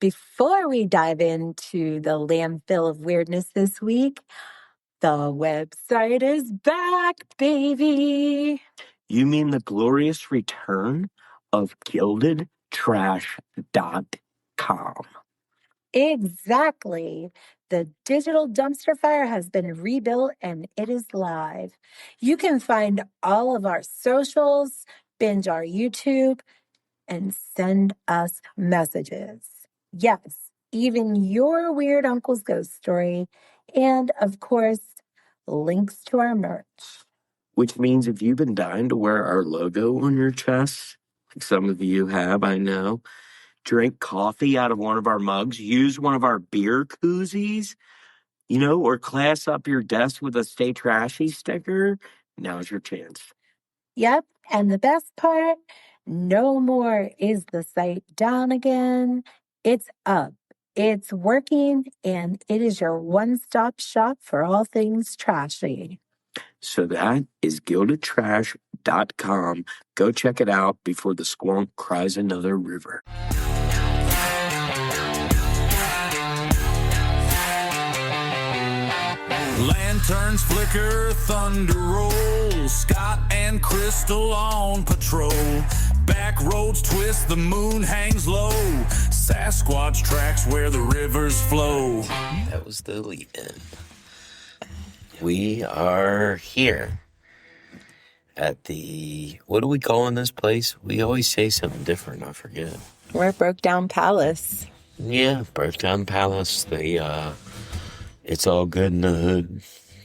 Before we dive into the landfill of weirdness this week, the website is back, baby. You mean the glorious return of gildedtrash.com? Exactly. The digital dumpster fire has been rebuilt and it is live. You can find all of our socials, binge our YouTube, and send us messages. Yes, even your weird uncle's ghost story. And of course, links to our merch. Which means if you've been dying to wear our logo on your chest, like some of you have, I know, drink coffee out of one of our mugs, use one of our beer koozies, or class up your desk with a Stay Trashy sticker, now's your chance. Yep, and the best part, no more is the site down again. It's up, it's working, and it is your one-stop shop for all things trashy. So that is gildedtrash.com. Go check it out before the squonk cries another river. Lanterns flicker, thunder rolls, Scott and Crystal on patrol. Back roads twist, the moon hangs low. Sasquatch tracks where the rivers flow. That was the lead-in. We are here at the, what do we call in this place? We always say something different, I forget. We're at Broke Down Palace. Yeah, Broke Down Palace. It's all good in the hood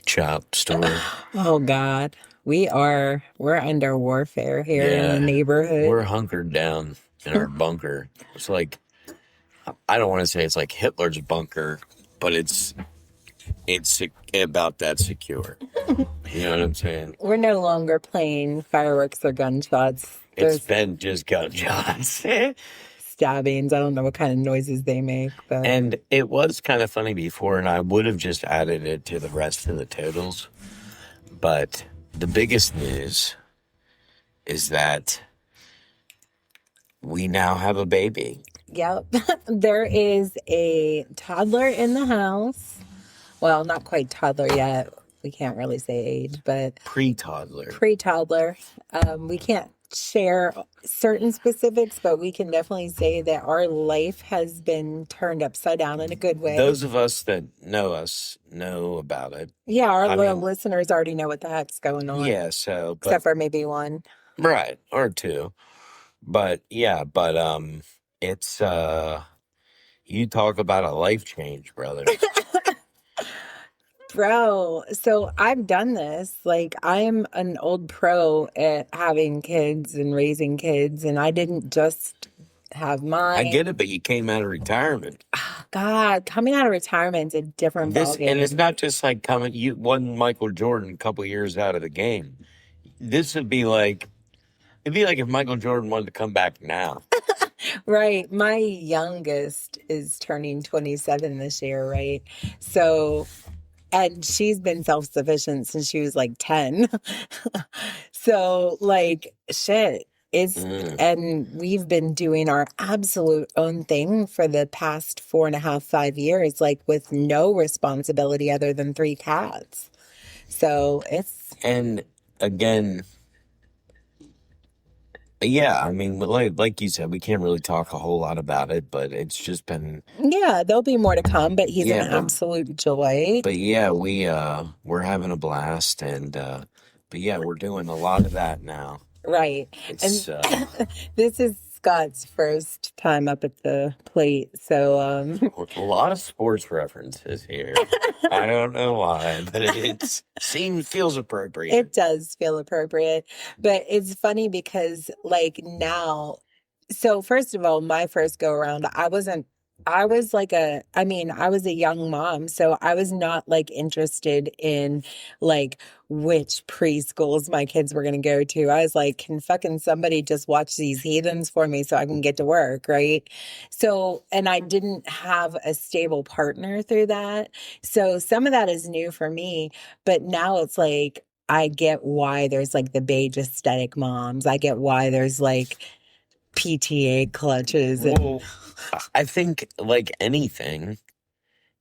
shop store. Oh, God. We're under warfare here in the neighborhood. We're hunkered down in our bunker. It's like, I don't want to say it's like Hitler's bunker, but it's about that secure. You know what I'm saying? We're no longer playing fireworks or gunshots. It's been just gunshots. Stabbings. I don't know what kind of noises they make. But. And it was kind of funny before, and I would have just added it to the rest of the totals. But the biggest news is that we now have a baby. Yep. There is a toddler in the house. Well, not quite toddler yet. We can't really say age, but... Pre-toddler. Pre-toddler. We can't share certain specifics, but we can definitely say that our life has been turned upside down in a good way. Those of us that know us know about it. Yeah, our loyal listeners already know what the heck's going on. Yeah, so... Except for maybe one. Right, or two. But, yeah, it's, you talk about a life change, brother. Bro, so I've done this. Like, I'm an old pro at having kids and raising kids, and I didn't just have mine. I get it, but you came out of retirement. God, coming out of retirement's a different ballgame. And it's not just like you wasn't Michael Jordan a couple years out of the game. This would be like, it'd be like if Michael Jordan wanted to come back now. Right. My youngest is turning 27 this year, right? So... And she's been self-sufficient since she was like 10. So, like, shit. And we've been doing our absolute own thing for the past 4.5, 5 years, like with no responsibility other than 3 cats. So it's... And again... Yeah, I mean, like you said, we can't really talk a whole lot about it, but it's just been... Yeah, there'll be more to come, but he's an absolute joy. But yeah, we're having a blast, and but yeah, we're doing a lot of that now. Right. It's, and this is Scott's first time up at the plate, so... A lot of sports references here. I don't know why, but it feels appropriate. It does feel appropriate, but it's funny because, like, now... So, first of all, my first go-around, I was a young mom, so I was not, like, interested in, like, which preschools my kids were going to go to. I was like, can fucking somebody just watch these heathens for me so I can get to work, right? So, and I didn't have a stable partner through that. So some of that is new for me, but now it's like, I get why there's, like, the beige aesthetic moms. I get why there's, like... PTA clutches. And Well, I think like anything,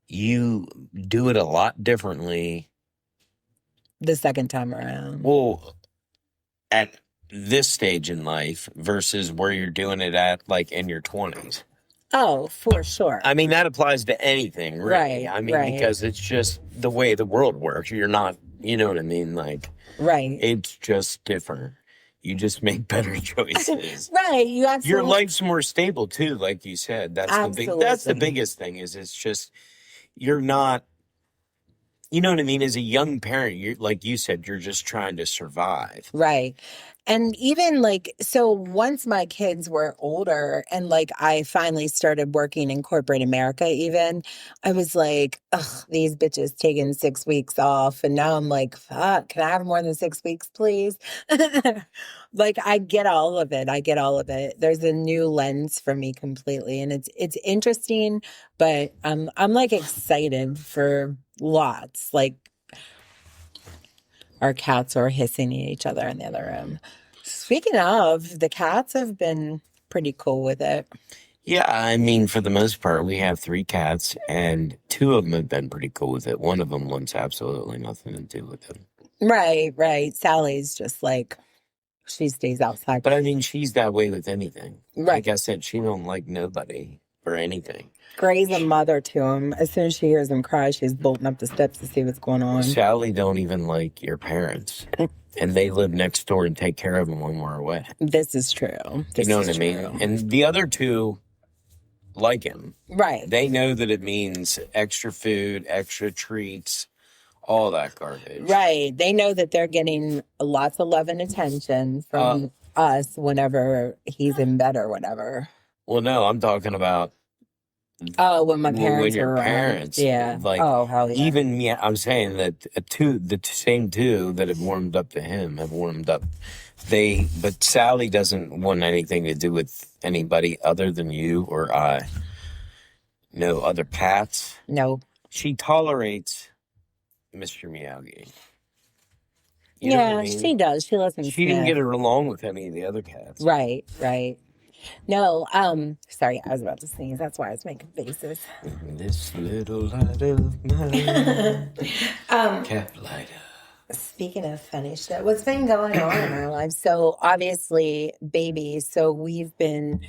you do it a lot differently. the second time around. Well, at this stage in life versus where you're doing it at like in your 20s. Oh, for sure. I mean, that applies to anything, really. Right, I mean, right. because it's just the way the world works. You're not, you know what I mean? Like, Right. it's just different. You just make better choices. Right. You absolutely. Your life's more stable too, like you said. That's Absolutely. the biggest thing is it's just you're not, you know what I mean? As a young parent, you're like you said, you're just trying to survive. Right. And even like, so once my kids were older and like I finally started working in corporate America, even, I was like, ugh, these bitches taking 6 weeks off. And now I'm like, fuck, can I have more than 6 weeks, please? Like, I get all of it. I get all of it. There's a new lens for me completely. And it's interesting, but I'm like excited for lots. Like, our cats are hissing at each other in the other room. Speaking of, the cats have been pretty cool with it. Yeah, I mean, for the most part, we have 3 cats, and 2 of them have been pretty cool with it. One of them wants absolutely nothing to do with it. Right, right. Sally's just like, she stays outside. But I mean, she's that way with anything. Right. Like I said, she don't like nobody or anything. Gray's a mother to him. As soon as she hears him cry, she's bolting up the steps to see what's going on. Sally don't even like your parents. And they live next door and take care of them when we're away. This is true. You know what I mean? And the other 2 like him. Right. They know that it means extra food, extra treats, all that garbage. Right. They know that they're getting lots of love and attention from us whenever he's in bed or whatever. Well, no, I'm talking about Oh, when my parents when your were around. parents, Yeah. like, oh, hell yeah. even me, I'm saying that the same 2 that have warmed up to him have warmed up. But Sally doesn't want anything to do with anybody other than you or I. No other cats. No. She tolerates Mr. Miyagi. You know what Yeah, I mean? she does. She listens. She didn't get her along with any of the other cats. Right, right. No, sorry, I was about to sneeze. That's why I was making faces. This little light of mine, cat lighter. Speaking of funny shit, what's been going on in our lives? So obviously, babies. So we've been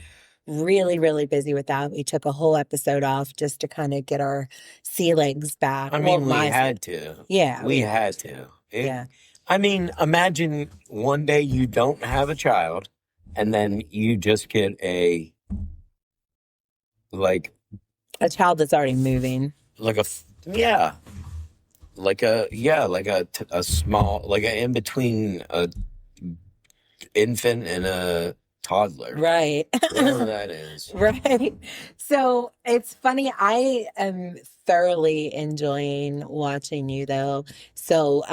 really, really busy with that. We took a whole episode off just to kind of get our sea legs back. I mean, we had to. Yeah. We had to. Yeah. I mean, imagine one day you don't have a child and then you just get a child that's already moving. a small, like a in between a infant and a toddler. Right. Whatever that is. Right. So it's funny. I am thoroughly enjoying watching you though. So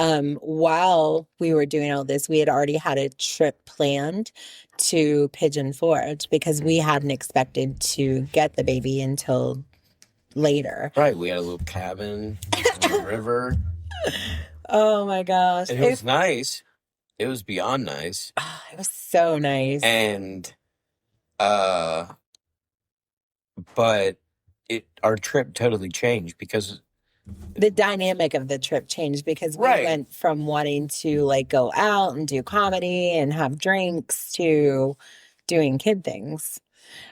while we were doing all this, we had already had a trip planned to Pigeon Forge because we hadn't expected to get the baby until later. Right. We had a little cabin on the river. Oh my gosh. And it was nice. It was beyond nice. It was so nice. And but our trip totally changed because the dynamic of the trip changed because we Right. went from wanting to like go out and do comedy and have drinks to doing kid things,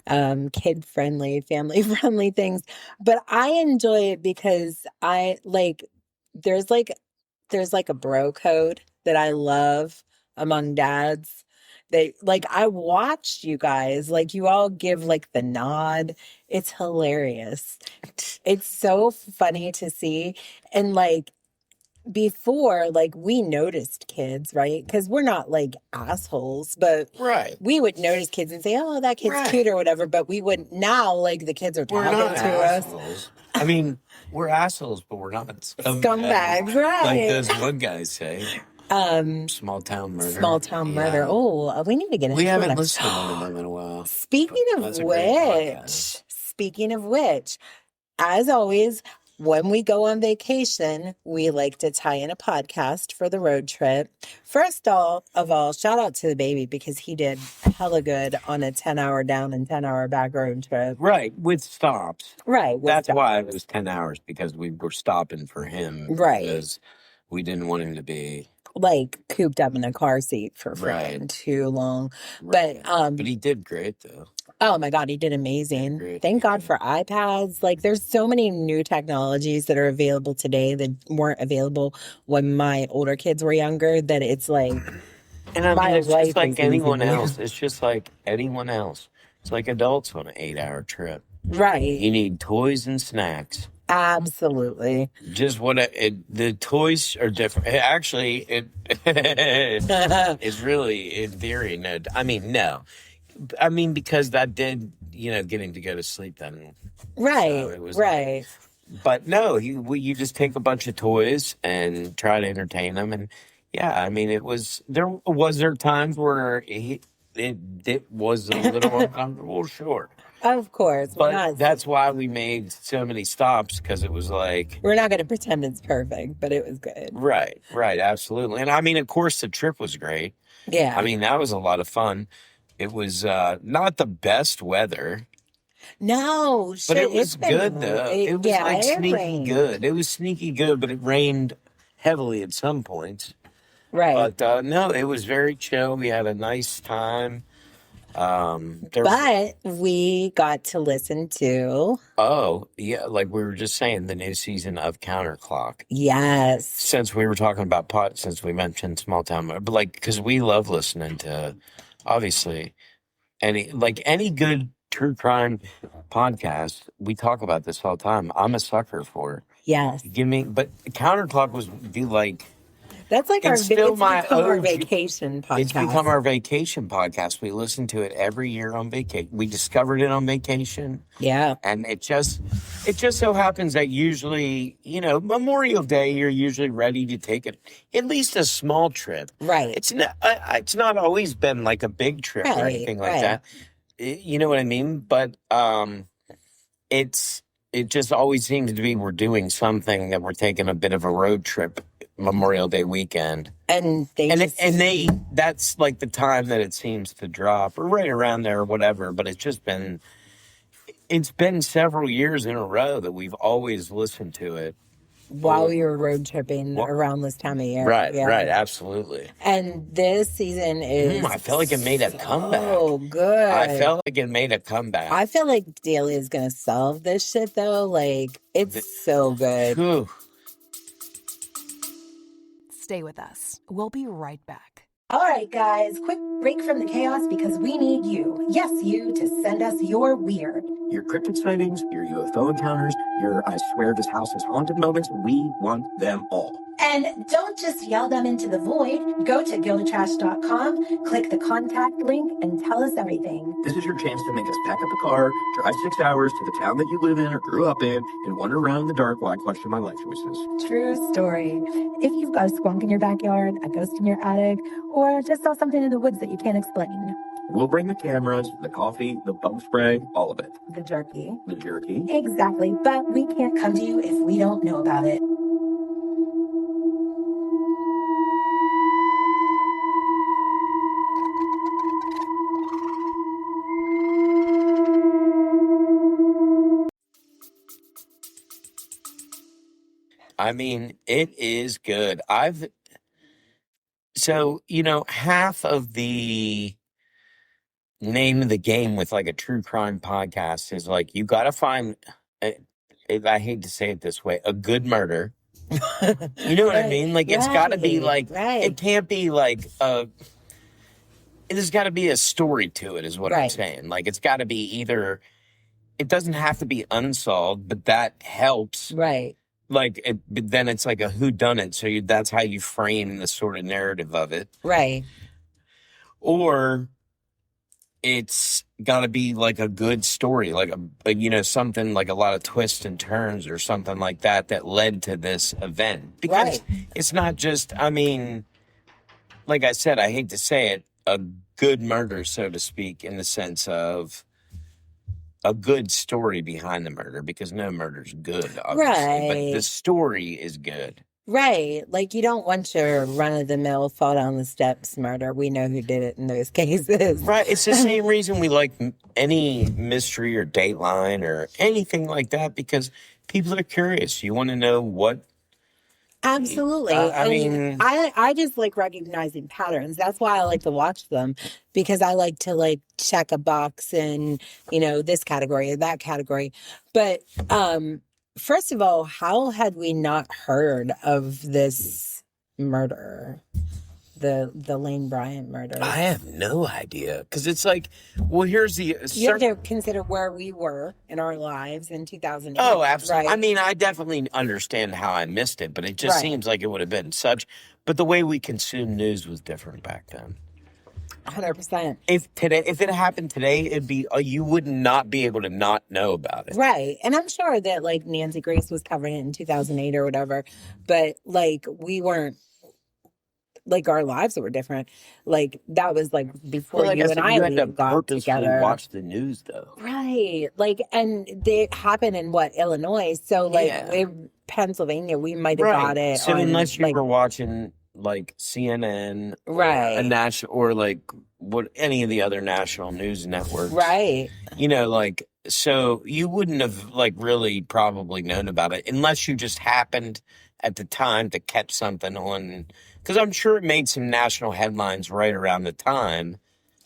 kid friendly, family friendly things. But I enjoy it because there's a bro code that I love among dads. They I watched you guys, you all give the nod. It's hilarious. It's so funny to see. And before, we noticed kids, right? Because we're not assholes, but Right. we would notice kids and say, oh, that kid's Right. cute or whatever. But we wouldn't now, the kids are We're talking not to us. assholes. I mean, we're assholes, but we're not Scumbags, right. Like those one guys say. Small town murder. Small town murder. Oh, we need to get into We haven't that. listened to one of them in a while. Speaking That's of a great podcast. which, as always, when we go on vacation, we like to tie in a podcast for the road trip. First of all, shout out to the baby because he did hella good on a 10-hour down and 10-hour back road trip. Right, with stops. Right. That's why it was 10 hours, because we were stopping for him. Right. Because we didn't want him to be like cooped up in a car seat for freaking too long. Right. But he did great though. Oh my God, he did amazing. Thank God for iPads. Like there's so many new technologies that are available today that weren't available when my older kids were younger, that it's like, and I mean, it's just like anyone else. It's just like anyone else. It's like adults on an 8-hour trip. Right. You need toys and snacks. Absolutely. Just the toys are different. Actually, it's really, in theory, no. I mean, no. I mean, because that did, getting to go to sleep then. Right, so it was right. But no, you just take a bunch of toys and try to entertain them. And yeah, I mean, there times where it was a little uncomfortable, sure. Of course. But that's why we made so many stops, because it was like... We're not going to pretend it's perfect, but it was good. Right, absolutely. And I mean, of course, the trip was great. Yeah. I mean, that was a lot of fun. It was not the best weather. No, but it was good though. It was sneaky good. It was sneaky good, but it rained heavily at some points. Right. But no, it was very chill. We had a nice time. But we got to listen to... Oh, yeah, like we were just saying, the new season of CounterClock. Yes. Since we were talking about since we mentioned Small Town, but like, because we love listening to, obviously, any good true crime podcast. We talk about this all the time. I'm a sucker for. Yes. But CounterClock was that's like our vacation podcast. It's become our vacation podcast. We listen to it every year on vacation. We discovered it on vacation. Yeah. And it just so happens that usually, Memorial Day, you're usually ready to take at least a small trip. Right. It's not always been like a big trip or anything like that. You know what I mean? But it just always seems to be we're doing something, that we're taking a bit of a road trip Memorial Day weekend. And that's like the time that it seems to drop, or right around there or whatever. But it's been several years in a row that we've always listened to it. While we were road tripping around this time of year. Right, absolutely. And this season is... I felt like it made a comeback. Oh, good. I felt like it made a comeback. I feel like Daly is going to solve this shit, though. Like, it's so good. Whew. Stay with us. We'll be right back. All right, guys, quick break from the chaos because we need you, yes, you, to send us your weird. Your cryptid sightings, your UFO encounters, your I swear this house is haunted moments, we want them all. And don't just yell them into the void. Go to guildedtrash.com, click the contact link, and tell us everything. This is your chance to make us pack up a car, drive 6 hours to the town that you live in or grew up in, and wander around in the dark while I question my life choices. True story. If you've got a squonk in your backyard, a ghost in your attic, or just saw something in the woods that you can't explain. We'll bring the cameras, the coffee, the bug spray, all of it. The jerky. The jerky. Exactly, but we can't come to you if we don't know about it. I mean, it is good. Half of the name of the game with like a true crime podcast is like, you got to find, I hate to say it this way, a good murder. You know what I mean? Like, it's got to be like, it can't be like there's got to be a story to it, is what I'm saying. Like, it's got to be either, it doesn't have to be unsolved, but that helps. Right. Like, but then it's like a whodunit, so that's how you frame the sort of narrative of it. Right. Or it's got to be like a good story, like something like a lot of twists and turns or something like that led to this event. Because it's not just, I mean, like I said, I hate to say it, a good murder, so to speak, in the sense of a good story behind the murder, because no murder's good, obviously, but the Right. story is good. Right. Like, you don't want your run-of-the-mill fall down the steps murder. We know who did it in those cases. Right. It's the same reason we like any mystery or Dateline or anything like that, because people are curious. You want to know what. Absolutely. I mean, I just like recognizing patterns. That's why I like to watch them, because I like to like check a box in, this category or that category. But first of all, how had we not heard of this murder? The Lane Bryant murder. I have no idea, because it's like, well, here's the. You have to consider where we were in our lives in 2008. Oh, absolutely. Right? I mean, I definitely understand how I missed it, but it just seems like it would have been such. But the way we consumed news was different back then. 100%. If it happened today, it'd be you would not be able to not know about it. Right. And I'm sure that like Nancy Grace was covering it in 2008 or whatever, but like we weren't. Like our lives were different. Like that was like before you and I had to got together. Watch the news though, right? Like, and they happen in Illinois. So like Pennsylvania, we might have got it. So unless you were watching like CNN, right, a national, or like any of the other national news networks, right? Like, so you wouldn't have like really probably known about it unless you just happened at the time to catch something on. Because I'm sure it made some national headlines right around the time.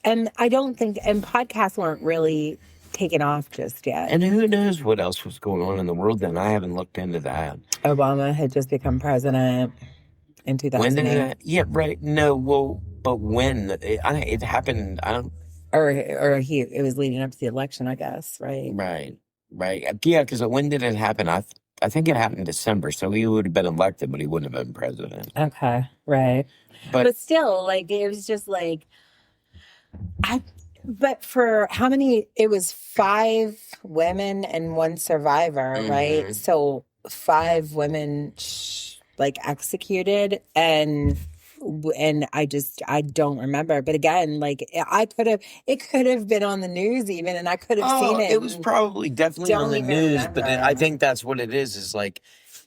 And I don't think, and podcasts weren't really taken off just yet. And who knows what else was going on in the world then? I haven't looked into that. Obama had just become president in 2008. Yeah, right. No, well, but when it happened, I don't. Or it was leading up to the election, I guess, right? Right. Yeah, because when did it happen? I think it happened in December, so he would have been elected, but he wouldn't have been president. Okay, right. But still, like, it was just like, but for how many, it was 5 women and 1 survivor, right? So 5 women, like, executed, and I don't remember. But again, like it could have been on the news even, and I could have seen it. It was probably definitely on the news, but I think that's what it is like,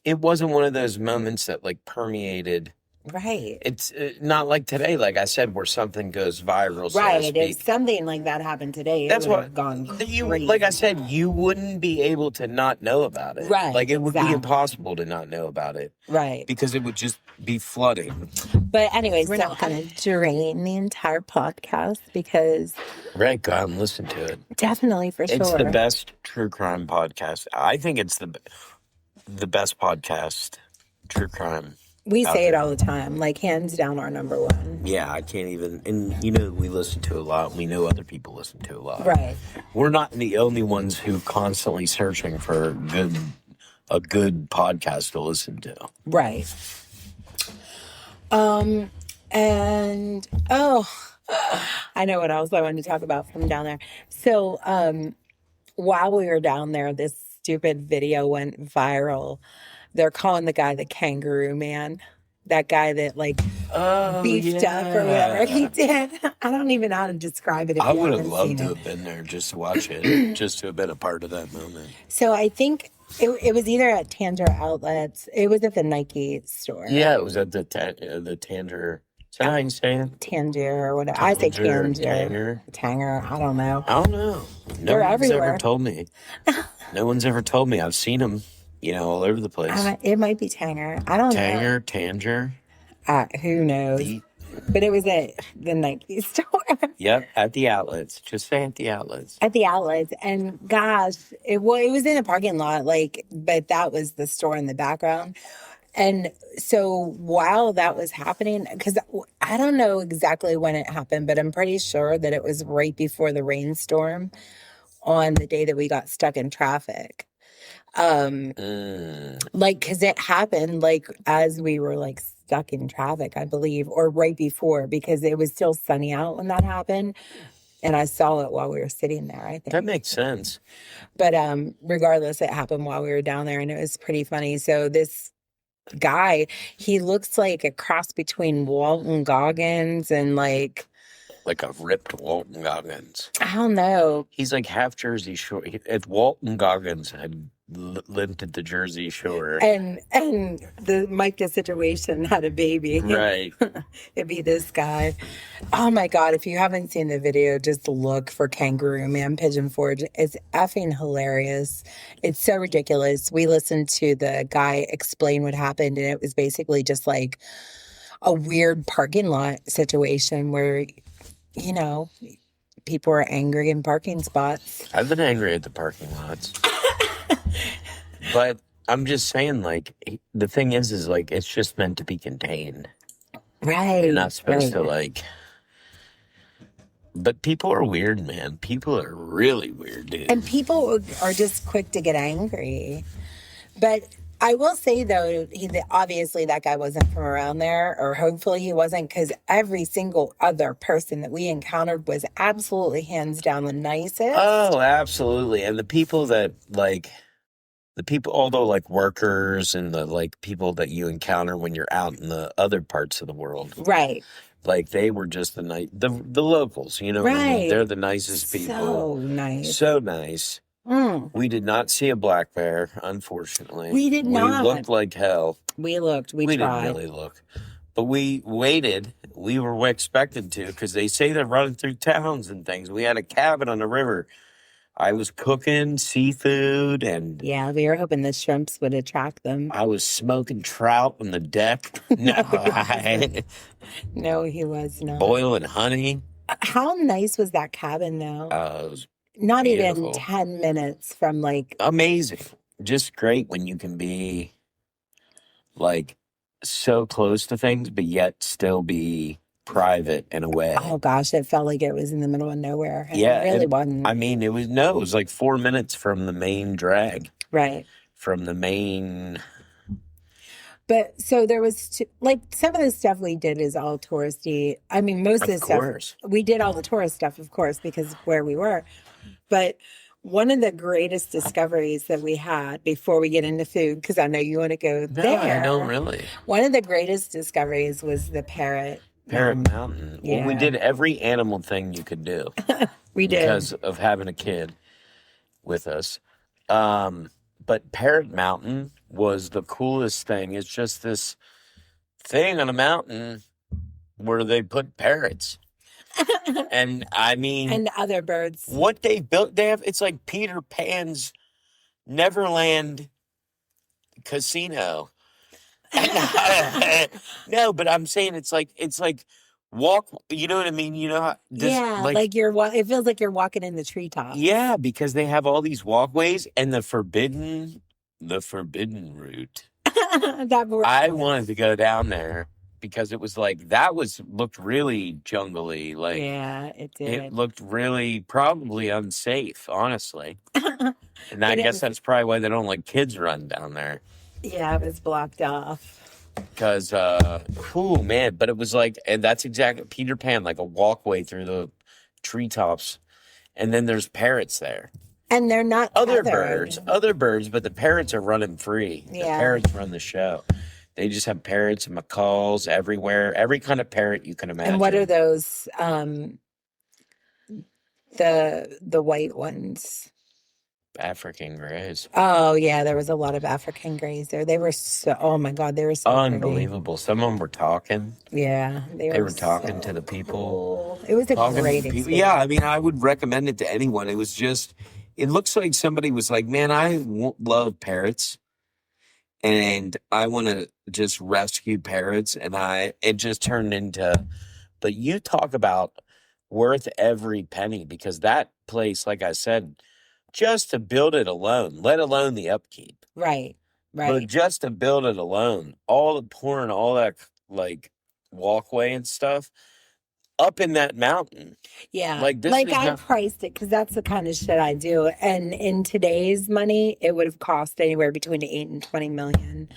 it wasn't one of those moments that like permeated. Right. It's not like today, like I said, where something goes viral. Right. If something like that happened today, that's what gone. Like I said, you wouldn't be able to not know about it. Right. Like it would be impossible to not know about it. Right. Because it would just be flooding. But anyways, we're not going to drain the entire podcast because. Right. Go out and listen to it. Definitely, for sure. It's the best true crime podcast. I think it's the best podcast, true crime. We say it all the time, like hands down our number 1. Yeah, I can't even, and we listen to a lot. We know other people listen to a lot. Right. We're not the only ones who constantly searching for a good podcast to listen to. Right. And I know what else I wanted to talk about from down there. So, while we were down there, this stupid video went viral. They're calling the guy the Kangaroo Man. That guy that like beefed up or whatever he did. I don't even know how to describe it. I would have loved to have been there just to watch it, just to have been a part of that moment. So I think it was either at Tanger Outlets. It was at the Nike store. Yeah, it was at the Tanger. Is that how you say it? Tanger or whatever. I say Tanger. Tanger. I don't know. I don't know. They're everywhere. Ever told me. No one's ever told me. I've seen them. All over the place. It might be Tanger. I don't know. Tanger. Who knows? But it was at the Nike store. Yep, at the outlets. Just say at the outlets. At the outlets. And gosh, it was in a parking lot, but that was the store in the background. And so while that was happening, because I don't know exactly when it happened, but I'm pretty sure that it was right before the rainstorm on the day that we got stuck in traffic. Because it happened as we were stuck in traffic, I believe, or right before, because it was still sunny out when that happened, and I saw it while we were sitting there. I think that makes sense. But regardless, it happened while we were down there, and it was pretty funny. So this guy, he looks like a cross between Walton Goggins and like a ripped Walton Goggins. I don't know. He's like half Jersey Shore. If Walton Goggins had lived at the Jersey Shore, And the Micah situation had a baby. right? It'd be this guy. Oh my God. If you haven't seen the video, just look for Kangaroo Man, Pigeon Forge. It's effing hilarious. It's so ridiculous. We listened to the guy explain what happened, and it was basically just like a weird parking lot situation where, you know, people are angry in parking spots. I've been angry at the parking lots. But I'm just saying, like, the thing is like, it's just meant to be contained. Right. You're not supposed to, like... But people are weird, man. People are really weird, dude. And people are just quick to get angry. But I will say, though, obviously that guy wasn't from around there, or hopefully he wasn't, because every single other person that we encountered was absolutely hands down the nicest. Oh, absolutely. And the people that, like... although like workers and the like people that you encounter when you're out in the other parts of the world, right? Like they were just the locals, you know. Right. What I mean? They're the nicest people. So nice. So nice. We did not see a black bear, unfortunately. We did not. We looked like hell. We looked. We tried. Didn't really look, but we waited. We were expected to because they say they're running through towns and things. We had a cabin on the river. I was cooking seafood and... Yeah, we were hoping the shrimps would attract them. I was smoking trout on the deck. No, he was not. Boiling honey. How nice was that cabin, though? It was not beautiful. Even 10 minutes from, like... Amazing. Just great when you can be, like, so close to things, but yet still be... private in a way. Oh gosh, it felt like it was in the middle of nowhere. Yeah, it really wasn't. I mean, it was like 4 minutes from the main drag. Right. From the main. But so there was like some of the stuff we did is all touristy. I mean, most of the stuff we did all the tourist stuff, of course, because of where we were. But one of the greatest discoveries that we had before we get into food, because I know you want to go there. No, I don't really. One of the greatest discoveries was the Parrot Mountain. Yeah. Well, we did every animal thing you could do. We did. Because of having a kid with us. But Parrot Mountain was the coolest thing. It's just this thing on a mountain where they put parrots. And I mean... And other birds. What they built, it's like Peter Pan's Neverland casino. No, but I'm saying it's like walk. You know what I mean? You know how? Like it feels like you're walking in the treetops. Yeah, because they have all these walkways and the forbidden route. I wanted to go down there because it was like looked really jungly. Like yeah, it did. It looked really probably unsafe, honestly. And I guess that's probably why they don't let kids run down there. Yeah, it was blocked off. Because, man, but it was like, and that's exactly Peter Pan, like a walkway through the treetops. And then there's parrots there. And they're not other birds, but the parrots are running free. Yeah. The parrots run the show. They just have parrots and macaws everywhere. Every kind of parrot you can imagine. And what are those, the white ones? African greys. Oh yeah, there was a lot of African greys there. They were oh my God, they were so unbelievable. Pretty. Some of them were talking. Yeah, they were talking to the people. Cool. It was a great experience. Yeah, I mean, I would recommend it to anyone. It was just, it looks like somebody was like, man, I love parrots, and I want to just rescue parrots, and it just turned into. But you talk about worth every penny, because that place, like I said. Just to build it alone, let alone the upkeep. Right. But just to build it alone, all the pouring, all that like walkway and stuff up in that mountain. Yeah. I priced it because that's the kind of shit I do. And in today's money, it would have cost anywhere between 8 and 20 million.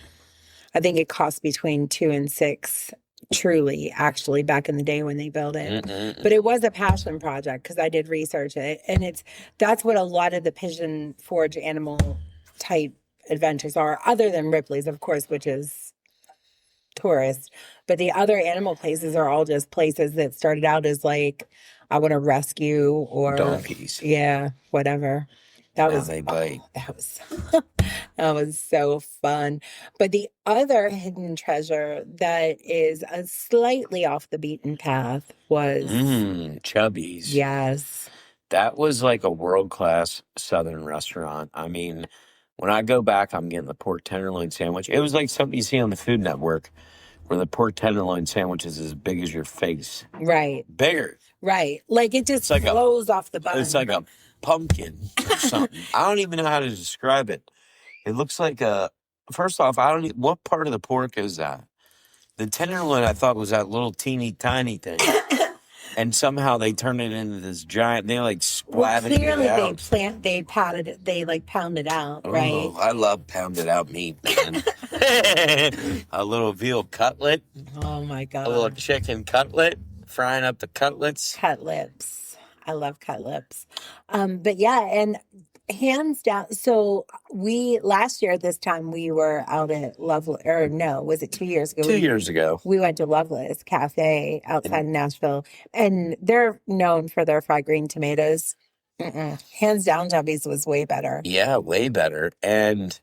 I think it cost between 2 and 6. Truly, actually, back in the day when they built it. Mm-mm. But it was a passion project because I did research it. And that's what a lot of the Pigeon Forge animal type adventures are, other than Ripley's, of course, which is tourists. But the other animal places are all just places that started out as like, I want to rescue or donkeys. yeah, whatever. That Now was they bite. that was that was so fun. But the other hidden treasure that is a slightly off the beaten path was Chubby's. yes. That was like a world-class Southern restaurant. I mean, when I go back, I'm getting the pork tenderloin sandwich. It was like something you see on the Food Network where the pork tenderloin sandwich is as big as your face. Right. Bigger. Right. Like it just like flows off the bun. It's like a pumpkin or something. I don't even know how to describe it. It looks like first off, what part of the pork is that? The tenderloin I thought was that little teeny tiny thing. And somehow they turn it into this giant, they like splatted clearly it out. they pounded it, they like pounded out, right? Oh, I love pounded out meat, man. A little veal cutlet. Oh my God. A little chicken cutlet. Frying up the cutlets. Cut lips. I love cut lips. But yeah, and hands down. So last year at this time, we were out at Lovelace, or no, was it 2 years ago? 2 years ago. We went to Lovelace Cafe outside of Nashville, and they're known for their fried green tomatoes. Hands down, Chubby's was way better. Yeah, way better. And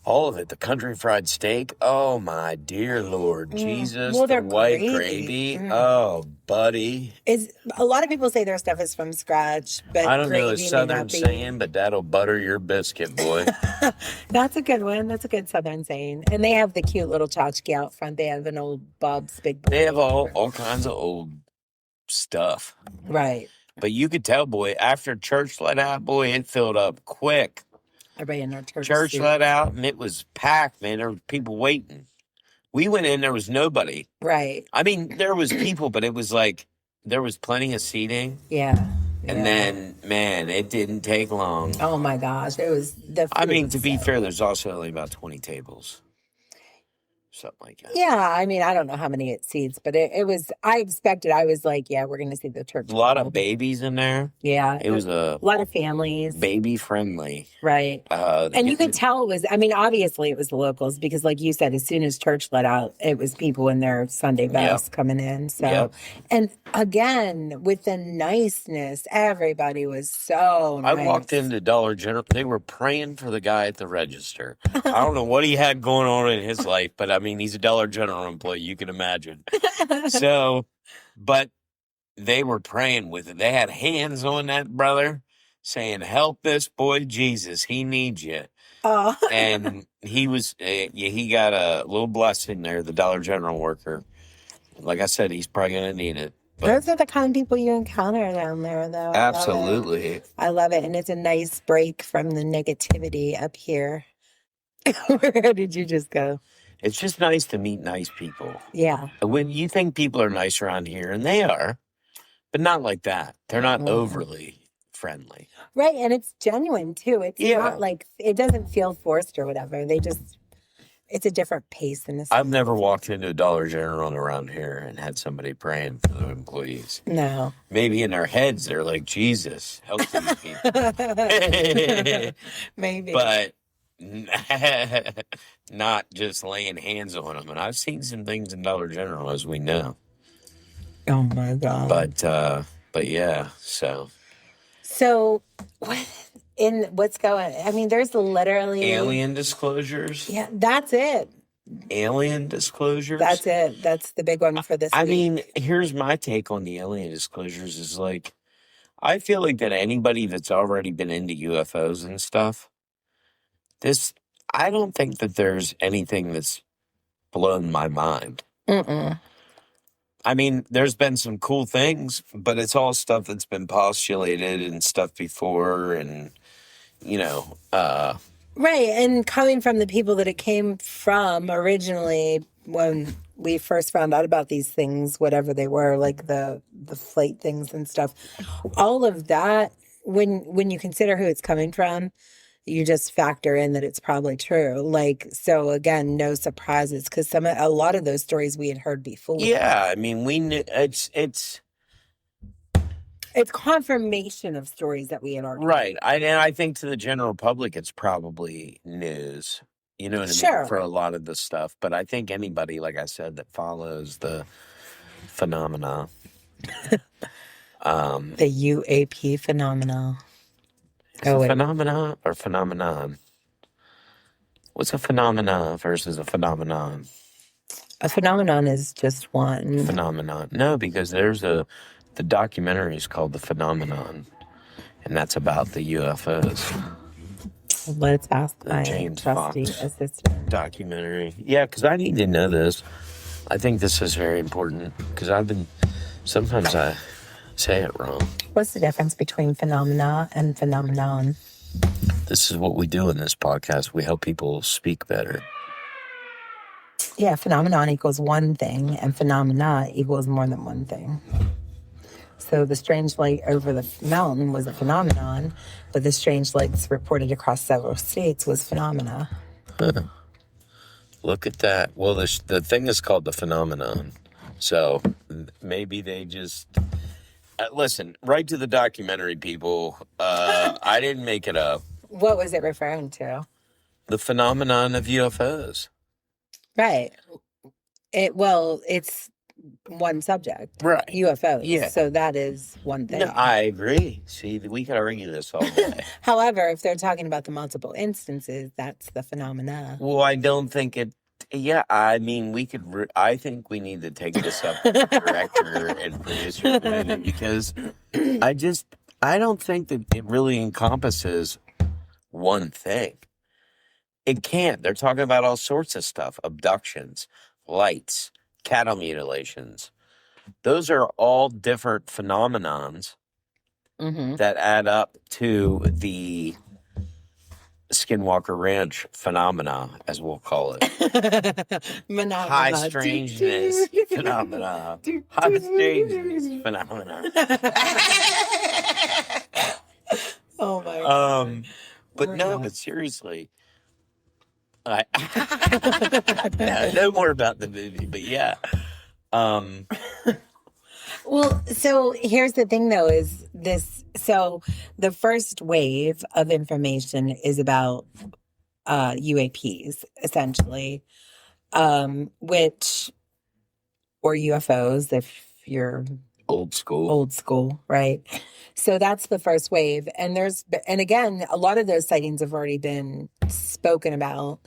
all of it, the country fried steak. Oh my dear Lord Jesus! Well, the they're white gravy. gravy. Oh, buddy. A lot of people say their stuff is from scratch, but I don't know gravy a may Southern not be. saying, but that'll butter your biscuit, boy. That's a good one. That's a good Southern saying. And they have the cute little tchotchke out front. They have an old Bob's Big Boy. They have all kinds of old stuff. Right. But you could tell, boy, after church let out, boy, it filled up quick. Everybody in our Church suit. let out, and it was packed, man. There were people waiting. We went in, there was nobody. Right. I mean, there was people, but it was like there was plenty of seating. Yeah. And then, man, it didn't take long. Oh my gosh, it was the. I mean, to be fair, there's also only about 20 tables. Something like that. Yeah, I mean, I don't know how many it seats, but it was. I expected. I was like, yeah, we're going to see the church. A lot of babies in there. Yeah, it was a lot of families. Baby friendly, right? And you could tell it was. I mean, obviously, it was the locals because, like you said, as soon as church let out, it was people in their Sunday best coming in. So, and again, with the niceness, everybody was so nice. I walked into Dollar General. They were praying for the guy at the register. I don't know what he had going on in his life, but I mean, he's a Dollar General employee. You can imagine. So, but they were praying with it. They had hands on that brother saying, help this boy Jesus. He needs you. Oh. And he was, he got a little blessing there, the Dollar General worker. Like I said, he's probably going to need it. But those are the kind of people you encounter down there, though. Absolutely. I love it. And it's a nice break from the negativity up here. Where did you just go? It's just nice to meet nice people. Yeah. When you think people are nice around here, and they are, but not like that. They're not overly friendly. Right. And it's genuine, too. It's not like, it doesn't feel forced or whatever. It's a different pace in this. I've never walked into a Dollar General around here and had somebody praying for the employees. No. Maybe in their heads, they're like, Jesus, help these people. Maybe. But not just laying hands on them. And I've seen some things in Dollar General, as we know. Oh my God. But yeah, so what's going, I mean, there's literally alien disclosures. Yeah, that's it. Alien disclosures. That's it. That's the big one for this I week. mean, here's my take on the alien disclosures is like, I feel like that anybody that's already been into UFOs and stuff, I don't think that there's anything that's blown my mind. I mean, there's been some cool things, but it's all stuff that's been postulated and stuff before and, Right, and coming from the people that it came from originally when we first found out about these things, whatever they were, like the flight things and stuff, all of that, when you consider who it's coming from, you just factor in that it's probably true. Like, so again, no surprises because a lot of those stories we had heard before. Yeah, I mean, we knew it's confirmation of stories that we had already right. And I think to the general public, it's probably news. You know what I mean? Sure. For a lot of this stuff. But I think anybody, like I said, that follows the phenomena. The UAP phenomena. Is it phenomena or phenomenon? What's a phenomena versus a phenomenon? A phenomenon is just one. Phenomenon. No, because the documentary is called The Phenomenon, and that's about the UFOs. Let's ask The my James trusty Fox assistant. documentary. Yeah, because I need to know this. I think this is very important because sometimes I say it wrong. What's the difference between phenomena and phenomenon? This is what we do in this podcast. We help people speak better. Yeah, phenomenon equals one thing, and phenomena equals more than one thing. So the strange light over the mountain was a phenomenon, but the strange lights reported across several states was phenomena. Look at that. Well, the thing is called the phenomenon. So maybe they just... listen, right to the documentary, people. I didn't make it up. What was it referring to? The phenomenon of UFOs. Right. It's one subject. Right. UFOs. Yeah. So that is one thing. No, I agree. See, we could argue this all day. However, if they're talking about the multiple instances, that's the phenomena. Well, I don't think it... Yeah, I mean, we could... I think we need to take this up to the director and producer committee because I don't think that it really encompasses one thing. It can't. They're talking about all sorts of stuff. Abductions, lights, cattle mutilations. Those are all different phenomenons that add up to the Skinwalker Ranch phenomena, as we'll call it. High strangeness phenomena. High strangeness phenomena. Oh my God. But seriously. I know more about the movie, but yeah. Well, so here's the thing, though, is this. So the first wave of information is about UAPs, essentially, or UFOs, if you're old school, right? So that's the first wave. And again, a lot of those sightings have already been spoken about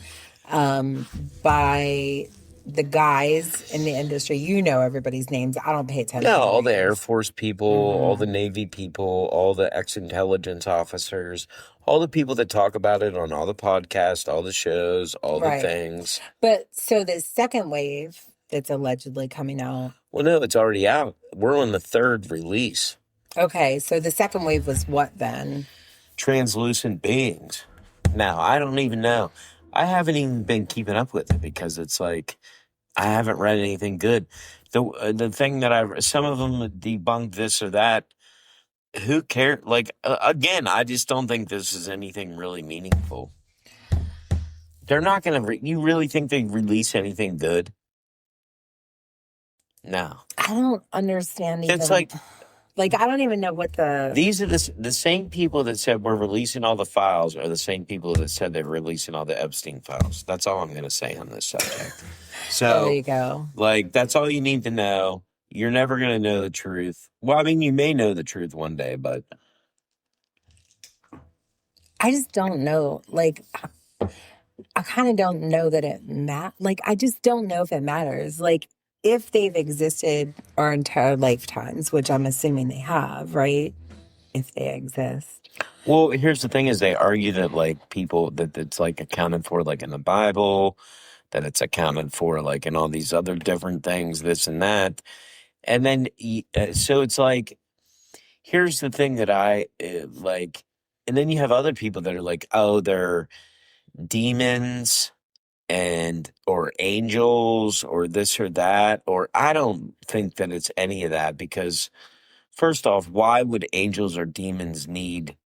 by the guys in the industry. You know everybody's names. I don't pay attention. No, to all the names. Air Force people, all the Navy people, all the ex-intelligence officers, all the people that talk about it on all the podcasts, all the shows, all the things. But so the second wave that's allegedly coming out. Well, no, it's already out. We're on the third release. Okay, so the second wave was what then? Translucent beings. Now, I don't even know. I haven't even been keeping up with it because it's like I haven't read anything good. The thing that some of them debunk this or that. Who cares? Like, again, I just don't think this is anything really meaningful. They're not going to... You really think they release anything good? No. I don't understand even. It's like I don't even know what the... These are the same people that said we're releasing all the files are the same people that said they're releasing all the Epstein files. That's all I'm going to say on this subject. So, there you go. Like, that's all you need to know. You're never going to know the truth. Well, I mean, you may know the truth one day, but... I just don't know. Like, I kind of don't know that it I just don't know if it matters. Like, if they've existed our entire lifetimes, which I'm assuming they have, right? If they exist. Well, here's the thing is they argue that, like, people, that it's, like, accounted for, like, in the Bible, that it's accounted for, like, in all these other different things, this and that. And then, so it's like, here's the thing that I, like, and then you have other people that are like, oh, they're demons or angels or this or that, or I don't think that it's any of that because first off, why would angels or demons need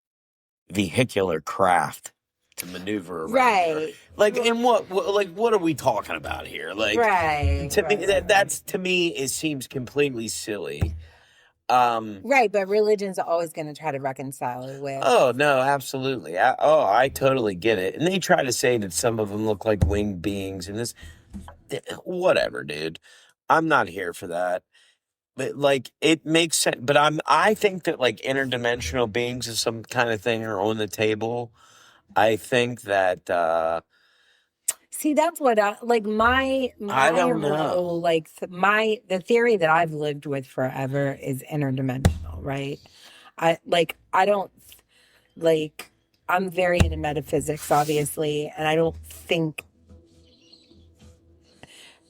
vehicular craft to maneuver around? Right. Like, and what are we talking about here? Like, right. To me, that's to me, it seems completely silly. Right, but religion's always going to try to reconcile with. Oh, no, absolutely. I totally get it. And they try to say that some of them look like winged beings and this, whatever, dude. I'm not here for that. But like, it makes sense. But I think that like interdimensional beings is some kind of thing are on the table. I think that, See, that's what I like. My don't know. role, like the theory that I've lived with forever is interdimensional, right? I don't like. I'm very into metaphysics, obviously, and I don't think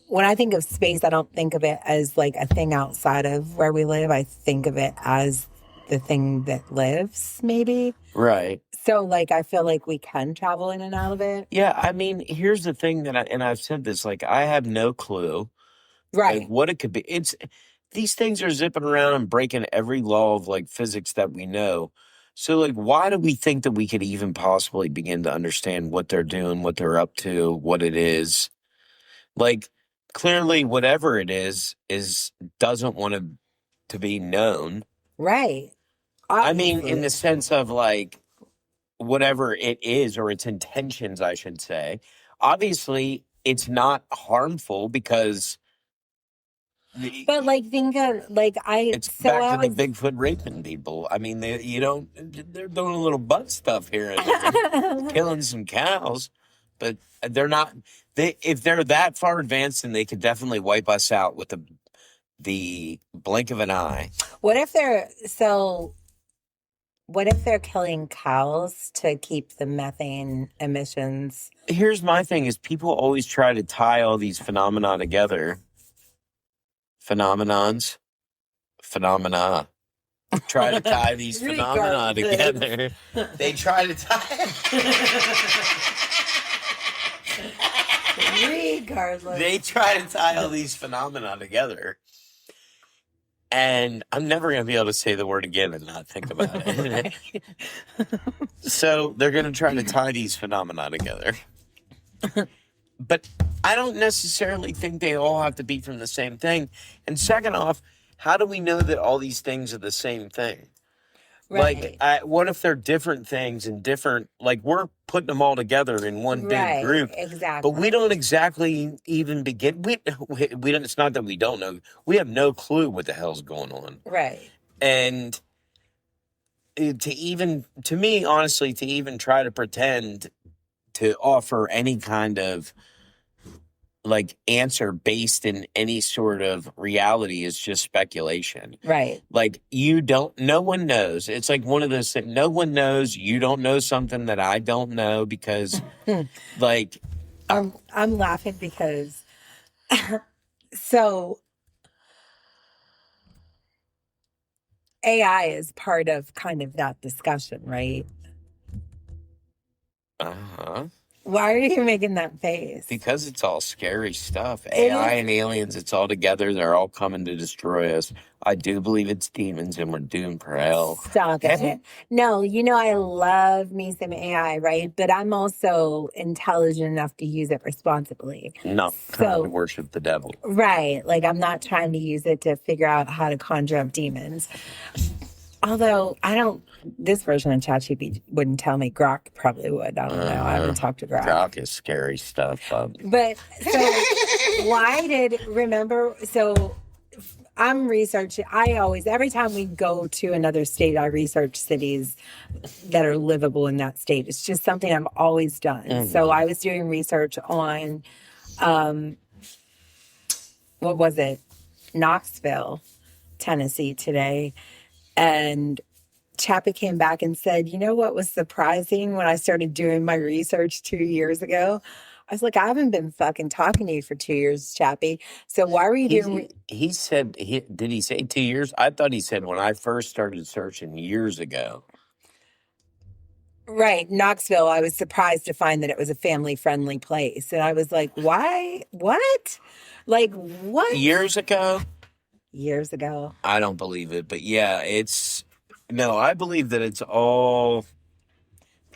when I think of space, I don't think of it as like a thing outside of where we live. I think of it as the thing that lives, maybe. Right. So, like, I feel like we can travel in and out of it. Yeah, I mean, here's the thing that I've said this, like, I have no clue, like, Right. what it could be. These things are zipping around and breaking every law of, like, physics that we know. So, like, why do we think that we could even possibly begin to understand what they're doing, what they're up to, what it is? Like, clearly, whatever it is doesn't want to be known. Right. I mean, in the Obviously. sense of, like, whatever it is, or its intentions, I should say. Obviously, it's not harmful because But like think of like it's so back I to the was Bigfoot raping people. I mean, they're doing a little butt stuff here and there, killing some cows, but they're not. If they're that far advanced, then they could definitely wipe us out with the blink of an eye. what if they're killing cows to keep the methane emissions? Here's my thing: is people always try to tie all these phenomena together. Phenomena. Try to tie these phenomena together. They try to tie. Regardless. They try to tie all these phenomena together. And I'm never going to be able to say the word again and not think about it. So they're going to try to tie these phenomena together. But I don't necessarily think they all have to be from the same thing. And second off, how do we know that all these things are the same thing? Right. Like, what if they're different things and different, like we're putting them all together in one big group. Exactly. But we don't exactly even begin. We don't, it's not that we don't know. We have no clue what the hell's going on. Right. And to me, honestly, to even try to pretend to offer any kind of like answer based in any sort of reality is just speculation. Right. Like no one knows. It's like one of those things. No one knows. You don't know something that I don't know because like. I'm laughing because so AI is part of kind of that discussion, right? Uh-huh. Why are you making that face? Because it's all scary stuff. AI and aliens, it's all together. They're all coming to destroy us. I do believe it's demons and we're doomed for hell. Stop it. No, I love me some AI, right? But I'm also intelligent enough to use it responsibly. No, trying to worship the devil. Right. Like I'm not trying to use it to figure out how to conjure up demons. Although this version of ChatGPT wouldn't tell me. Grok probably would. I don't know. I haven't talked to Grok. Grok is scary stuff. But so so I'm researching. Every time we go to another state, I research cities that are livable in that state. It's just something I've always done. Mm-hmm. So I was doing research on, what was it? Knoxville, Tennessee today. And Chappie came back and said, you know what was surprising when I started doing my research 2 years ago? I was like, I haven't been fucking talking to you for 2 years, Chappie. So why were you doing... He said, did he say 2 years? I thought he said when I first started searching years ago. Right. Knoxville, I was surprised to find that it was a family-friendly place. And I was like, why? What? Like, what? Years ago? Years ago. I don't believe it, but yeah, I believe that it's all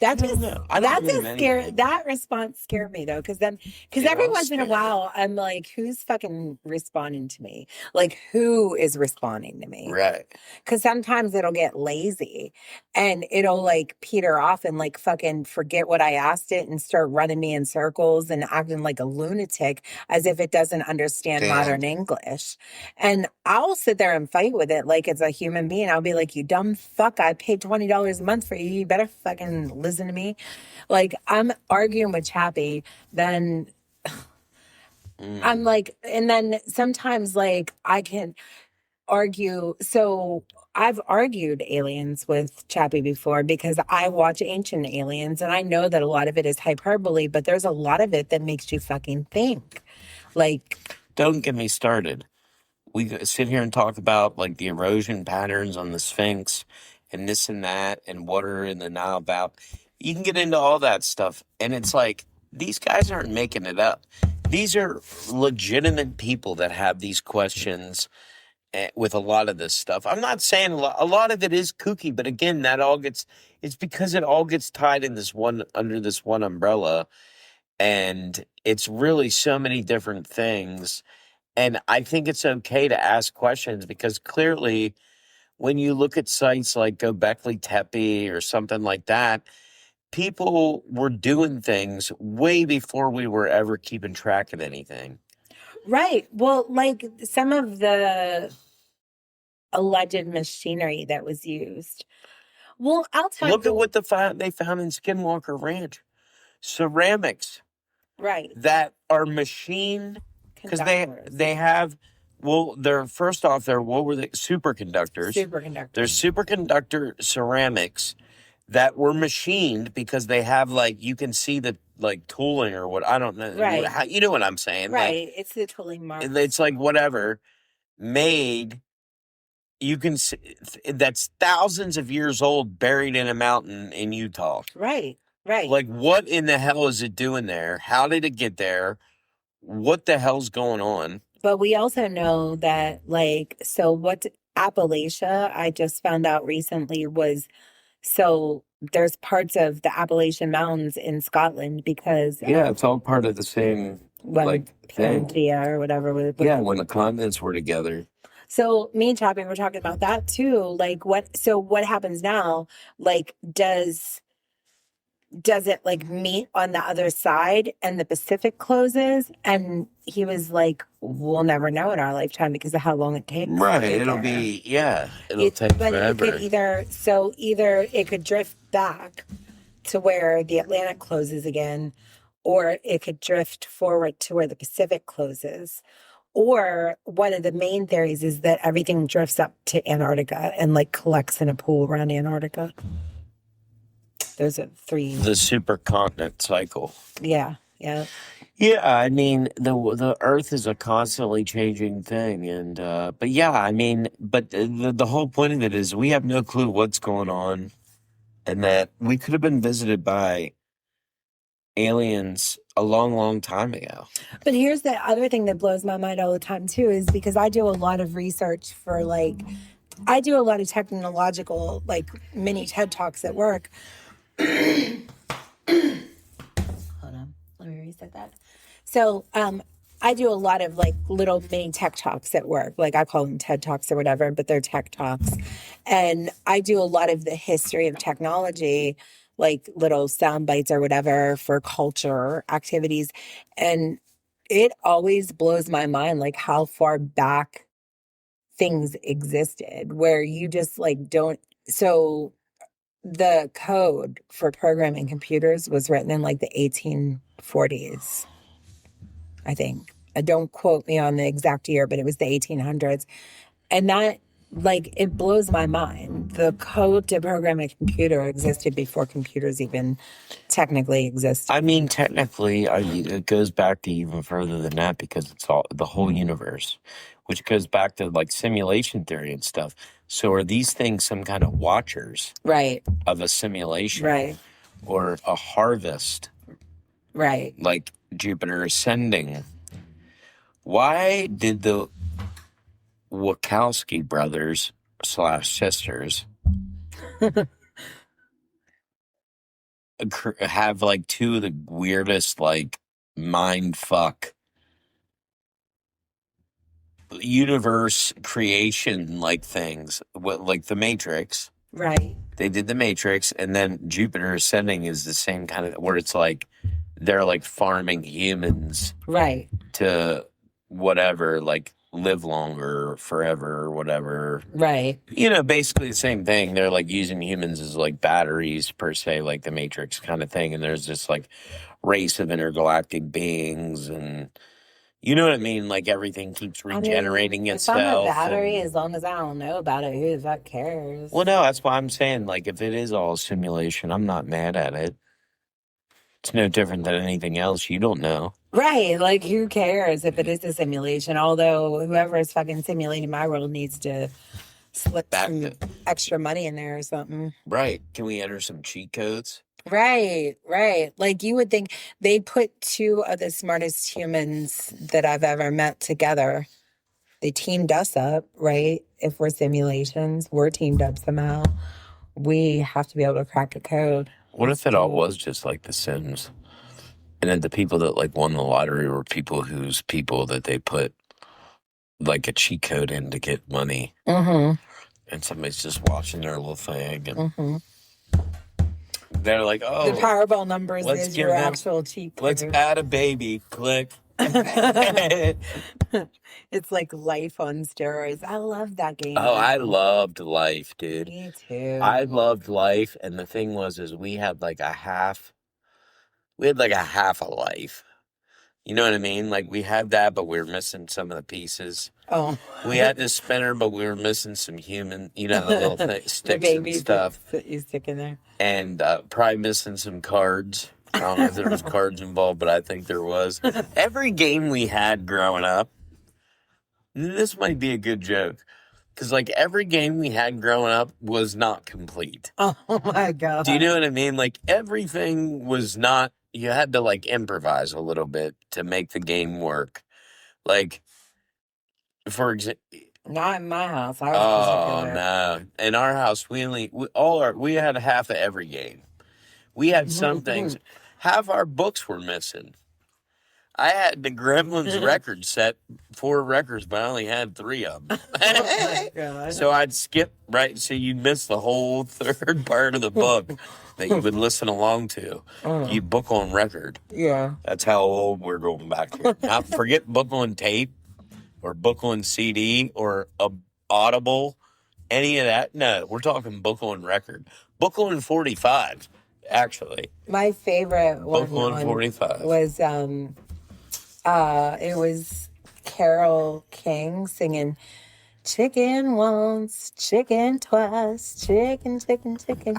That I don't just know. I don't believe anything. that response scared me though, because It every was once in a scary. while I'm like, who's fucking responding to me? Like, who is responding to me? Right. Because sometimes it'll get lazy and it'll like peter off and like fucking forget what I asked it and start running me in circles and acting like a lunatic as if it doesn't understand Damn. modern English. And I'll sit there and fight with it like it's a human being. I'll be like, you dumb fuck, I paid $20 a month for you. You better fucking listen to me. Like, I'm arguing with Chappie, then I'm like, and then sometimes like I can argue. So I've argued aliens with Chappie before because I watch Ancient Aliens and I know that a lot of it is hyperbole, but there's a lot of it that makes you fucking think. Like, Don't get me started. We sit here and talk about like the erosion patterns on the Sphinx and this and that and what are in the Nile about. You can get into all that stuff. And it's like, these guys aren't making it up. These are legitimate people that have these questions with a lot of this stuff. I'm not saying a lot of it is kooky, but again, it's because it all gets tied in under this one umbrella. And it's really so many different things. And I think it's okay to ask questions because clearly when you look at sites like Göbekli Tepe or something like that, people were doing things way before we were ever keeping track of anything. right. Well, like some of the alleged machinery that was used. Well, I'll tell Look you. at what they found in Skinwalker Ranch. Ceramics Right. that are machined because Conductors. they have, well, they're first off, they're, what were they? Superconductors. Superconductors. They're superconductor ceramics that were machined because they have like, you can see the like tooling or what, I don't know. Right. How, you know what I'm saying? Right. Like, It's the tooling mark. it's like whatever made, you can see that's thousands of years old buried in a mountain in Utah. Right. Right. Like, what in the hell is it doing there? How did it get there? What the hell's going on? But we also know that, like, so what Appalachia, I just found out recently, was so there's parts of the Appalachian Mountains in Scotland because Yeah, it's all part of the same when like thing. Pangea or whatever was. Yeah, when the continents were together. So me and Chappie were talking about that too. Like, what happens now? Like, does it like meet on the other side and the Pacific closes? And he was like, we'll never know in our lifetime because of how long it takes. Right. to get It'll there. be, yeah, it'll take But forever. it could either it could drift back to where the Atlantic closes again, or it could drift forward to where the Pacific closes. Or one of the main theories is that everything drifts up to Antarctica and like collects in a pool around Antarctica. Those are three. The supercontinent cycle. Yeah, yeah. Yeah, I mean the Earth is a constantly changing thing, and but yeah, I mean, but the whole point of it is we have no clue what's going on, and that we could have been visited by aliens a long, long time ago. But here's the other thing that blows my mind all the time too, is because I do a lot of research for I do a lot of technological like mini TED Talks at work. Hold on, let me reset that. So I do a lot of like little mini tech talks at work. Like I call them TED Talks or whatever, but they're tech talks. And I do a lot of the history of technology, like little sound bites or whatever for culture activities. And it always blows my mind like how far back things existed where you just like don't. So the code for programming computers was written in like the 1840s, I think. Don't quote me on the exact year, but it was the 1800s. And that, like, it blows my mind. The code to program a computer existed before computers even technically existed. I mean, technically, it goes back to even further than that because it's all the whole universe, which goes back to like simulation theory and stuff. So are these things some kind of watchers, right, of a simulation, right, or a harvest, right, like Jupiter ascending? Why did the Wachowski brothers / sisters have like two of the weirdest like mind fuck universe creation like things. What, like the Matrix? Right. They did the Matrix, and then Jupiter Ascending is the same kind of where it's like they're like farming humans Right. to whatever, like live longer forever or whatever. Right. You know, basically the same thing. They're like using humans as like batteries per se, like the Matrix kind of thing. And there's this like race of intergalactic beings, and you know what I mean? Like everything keeps regenerating itself. If I'm a battery, as long as I don't know about it, who the fuck cares? Well, no, that's why I'm saying, like, if it is all simulation, I'm not mad at it. It's no different than anything else you don't know. Right. Like, who cares if it is a simulation? Although whoever is fucking simulating my world needs to slip some extra money in there or something. Right. Can we enter some cheat codes? Right. Like, you would think they put two of the smartest humans that I've ever met together. They teamed us up, right? If we're simulations, we're teamed up somehow. We have to be able to crack a code. What if it all was just like The Sims? And then the people that like won the lottery were people that they put like a cheat code in to get money. Mm-hmm. And somebody's just watching their little thing. And they're like, oh. The Powerball numbers is your actual cheat code. Let's add a baby. Click. It's like Life on steroids. I love that game. Oh, I loved Life, dude. Me too. I loved Life, and the thing was, we had like a half a life. You know what I mean? Like we had that, but we were missing some of the pieces. Oh. We had this spinner, but we were missing some human, the little sticks and stuff. That you stick in there. And probably missing some cards. I don't know if there was cards involved, but I think there was. Every game we had growing up, this might be a good joke, because like every game we had growing up was not complete. Oh my God. Do you know what I mean? Like everything was not, you had to like improvise a little bit to make the game work. Like, for example, not in my house. Oh no! In our house, we had half of every game. We had some things. Half our books were missing. I had the Gremlins record set, 4 records, but I only had 3 of them. Oh my God. So I'd skip, right? So you'd miss the whole third part of the book that you would listen along to. You book on record. Yeah. That's how old we're going back to. Now, forget book on tape or book on CD or Audible, any of that. No, we're talking book on record. Book on 45, actually. My favorite book on 45 was it was Carole King singing chicken once, chicken twice, chicken.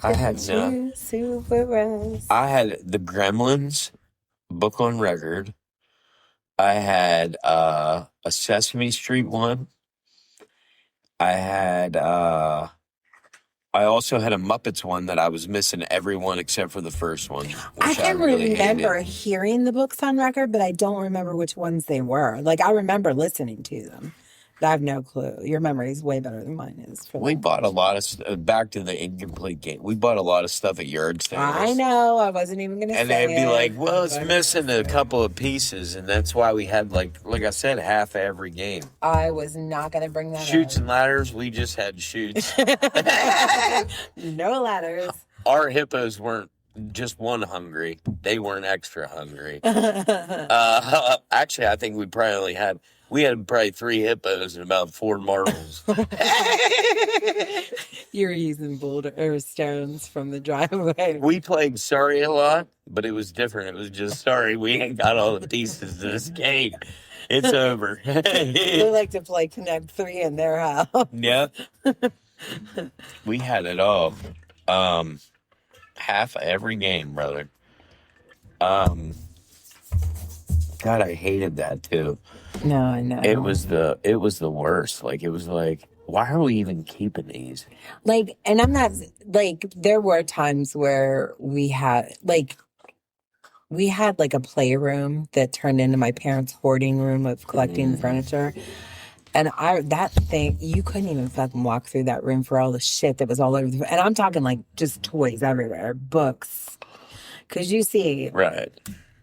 I had super rice. I had the Gremlins book on record. I had a Sesame Street one. I also had a Muppets one that I was missing every one except for the first one. I can remember hearing the books on record, but I don't remember which ones they were. Like, I remember listening to them. I have no clue. Your memory is way better than mine is. We bought a lot of back to the incomplete game. We bought a lot of stuff at yard sales. I know. I wasn't even going to say it. And they'd be like, well, it's missing a couple of pieces. And that's why we had, like I said, half every game. I was not going to bring that Chutes up. and ladders, we just had chutes. No ladders. Our hippos weren't just one hungry. They weren't extra hungry. Actually, I think we had probably 3 hippos and about 4 marbles. You're using stones from the driveway. We played Sorry a lot, but it was different. It was just sorry, we ain't got all the pieces to this game. It's over. They like to play Connect 3 in their house. Yeah. We had it all. Half of every game, brother. God, I hated that too. No, I know. It was the worst. Like, it was like, why are we even keeping these? Like, and I'm not, like, there were times where we had like a playroom that turned into my parents' hoarding room of collecting furniture. And that thing, you couldn't even fucking walk through that room for all the shit that was all over and I'm talking like just toys everywhere, books, Because you see, Right.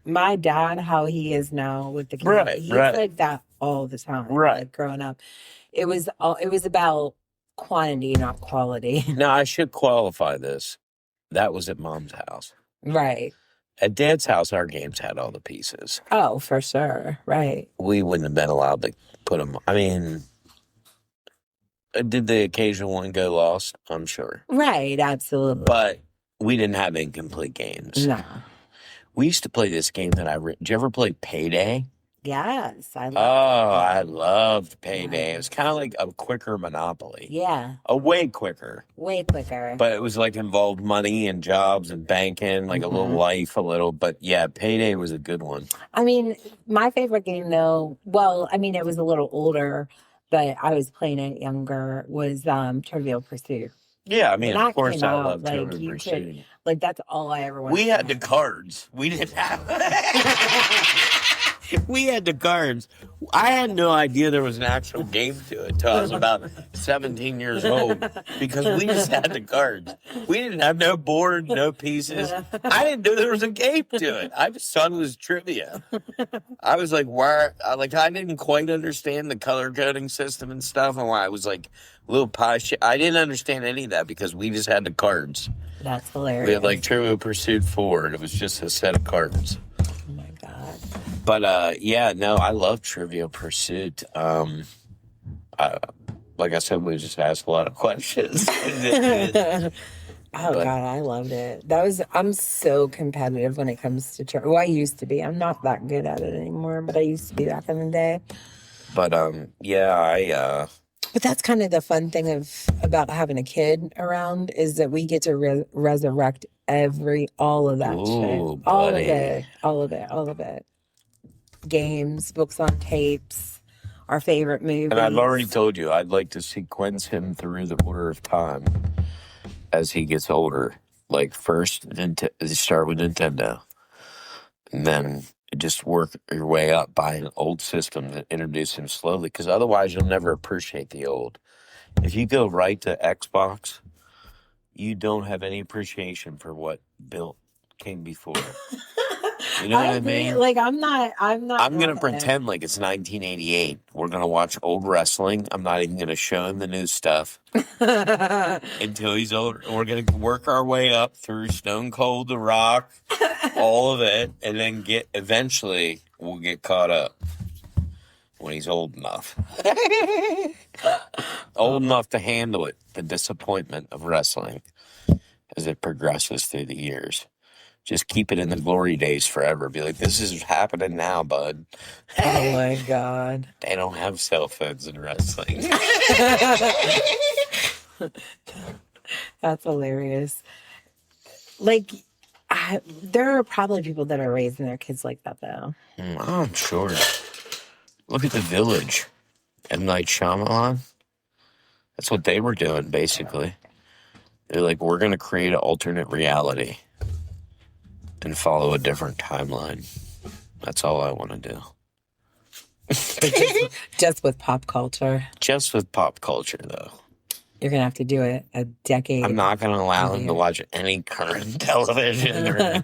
my dad, how he is now with the kids, Right, he's right. like that all the time. Right. Like growing up, it was about quantity, not quality. Now, I should qualify this. That was at Mom's house. Right. At Dad's house, our games had all the pieces. Oh, for sure. Right. We wouldn't have been allowed to put them. I mean, did the occasional one go lost? I'm sure. Right. Absolutely. But we didn't have incomplete games. No. We used to play this game that did you ever play Payday? Yes. I loved Payday. It was kind of like a quicker Monopoly. Yeah. Way quicker. Way quicker. But it was like involved money and jobs and banking, like a little life, a little. But yeah, Payday was a good one. I mean, my favorite game though, well, I mean, it was a little older, but I was playing it younger, was Trivial Pursuit. Yeah, I mean, When of course I out, love like, Trivial you Pursuit. could, like, that's all I ever wanted. We had the cards. We didn't have. We had the cards. I had no idea there was an actual game to it until I was about 17 years old because we just had the cards. We didn't have no board, no pieces. I didn't know there was a game to it. I just thought it was trivia. I was like, why? I didn't quite understand the color coding system and stuff, and why I was like little pie shit. I didn't understand any of that because we just had the cards. That's hilarious. We had like Trivial Pursuit 4, and it was just a set of cards. Oh my God. But yeah, no, I love Trivial Pursuit. Like I said, we just asked a lot of questions. God, I loved it. I'm so competitive when it comes to trivia. Well, I used to be. I'm not that good at it anymore, but I used to be back in the day. But yeah, But that's kind of the fun thing about having a kid around is that we get to resurrect all of that shit. All of it. Games, books on tapes, our favorite movies. And I've already told you, I'd like to sequence him through the order of time as he gets older. Like first, start with Nintendo, and then just work your way up by an old system that introduce him slowly. Because otherwise, you'll never appreciate the old. If you go right to Xbox, you don't have any appreciation for what came before. You know what I mean? Like I'm not. I'm gonna pretend like it's 1988. We're gonna watch old wrestling. I'm not even gonna show him the new stuff until he's older. We're gonna work our way up through Stone Cold, The Rock, all of it, and then eventually we'll get caught up when he's old enough. Old enough to handle it, the disappointment of wrestling as it progresses through the years. Just keep it in the glory days forever. Be like, this is happening now, bud. Oh my God. They don't have cell phones in wrestling. That's hilarious. Like, there are probably people that are raising their kids like that, though. I'm sure. Look at The Village. M. Night Shyamalan. That's what they were doing, basically. They're like, we're going to create an alternate reality and follow a different timeline. That's all I want to do. Just with pop culture. Just with pop culture, though. You're going to have to do it a decade. I'm not going to allow them to watch any current television or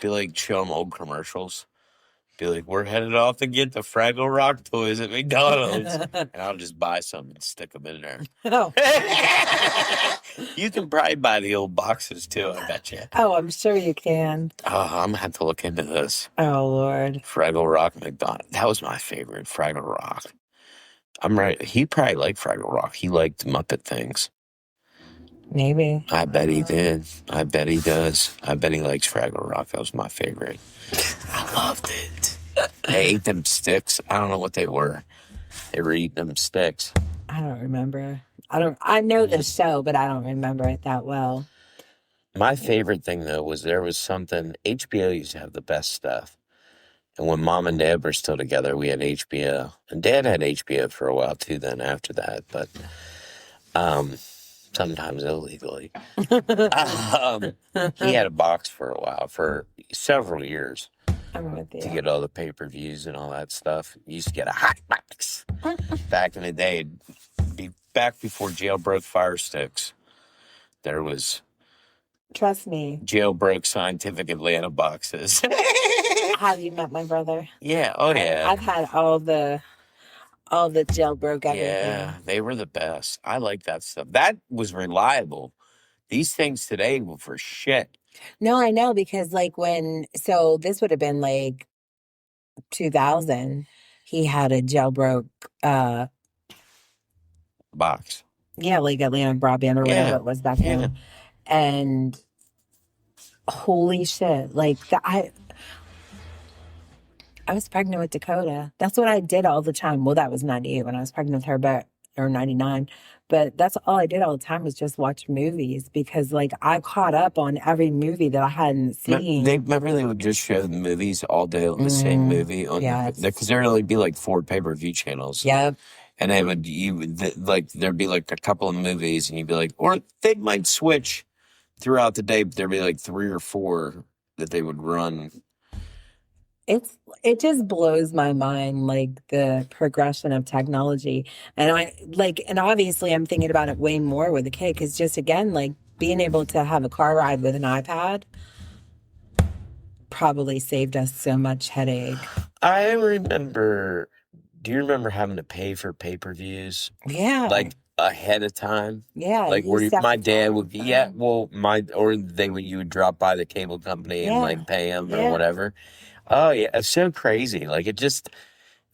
be like, show them old commercials. Be like, we're headed off to get the Fraggle Rock toys at McDonald's. And I'll just buy some and stick them in there. Oh. You can probably buy the old boxes too, I bet you. Oh, I'm sure you can. Oh, I'm going to have to look into this. Oh, Lord. Fraggle Rock McDonald's. That was my favorite, Fraggle Rock. I'm right. He probably liked Fraggle Rock. He liked Muppet things. Maybe. I bet he did. I bet he does. I bet he likes Fraggle Rock. That was my favorite. I loved it. They ate them sticks. I don't know what they were. They were eating them sticks. I don't remember. I know the show, but I don't remember it that well. My favorite thing, though, was there was something, HBO used to have the best stuff. And when Mom and Dad were still together, we had HBO. And Dad had HBO for a while, too, then after that. But sometimes illegally. He had a box for a while, for several years. I'm with you. To get all the pay-per-views and all that stuff. You used to get a hot box. Back in the day, back before jailbroke Fire Sticks, there was Trust me. Jailbroke Scientific Atlanta boxes. Have you met my brother? Yeah. Oh, yeah. I've had all the jailbroke everything. Yeah, they were the best. I like that stuff. That was reliable. These things today were for shit. No, I know because like so this would have been like 2000. He had a jailbroke, Box. yeah, like Atlanta broadband or whatever it was back then. And holy shit, like I was pregnant with Dakota. That's what I did all the time. Well, that was 98 when I was pregnant with her, or 99. But that's all I did all the time was just watch movies because, like, I caught up on every movie that I hadn't seen. Remember they would just show the movies all day on the same movie on because there'd only be like 4 pay-per-view channels. Yep. And there'd be like a couple of movies, and you'd be like, or they might switch throughout the day, but there'd be like 3 or 4 that they would run. It just blows my mind, like the progression of technology. And and obviously I'm thinking about it way more with a kid because just again, like being able to have a car ride with an iPad probably saved us so much headache. I remember, do you remember having to pay for pay-per-views? Yeah. Like ahead of time? Yeah. Like where my dad would, you would drop by the cable company and like pay them or whatever. Oh, yeah. It's so crazy. Like, it just,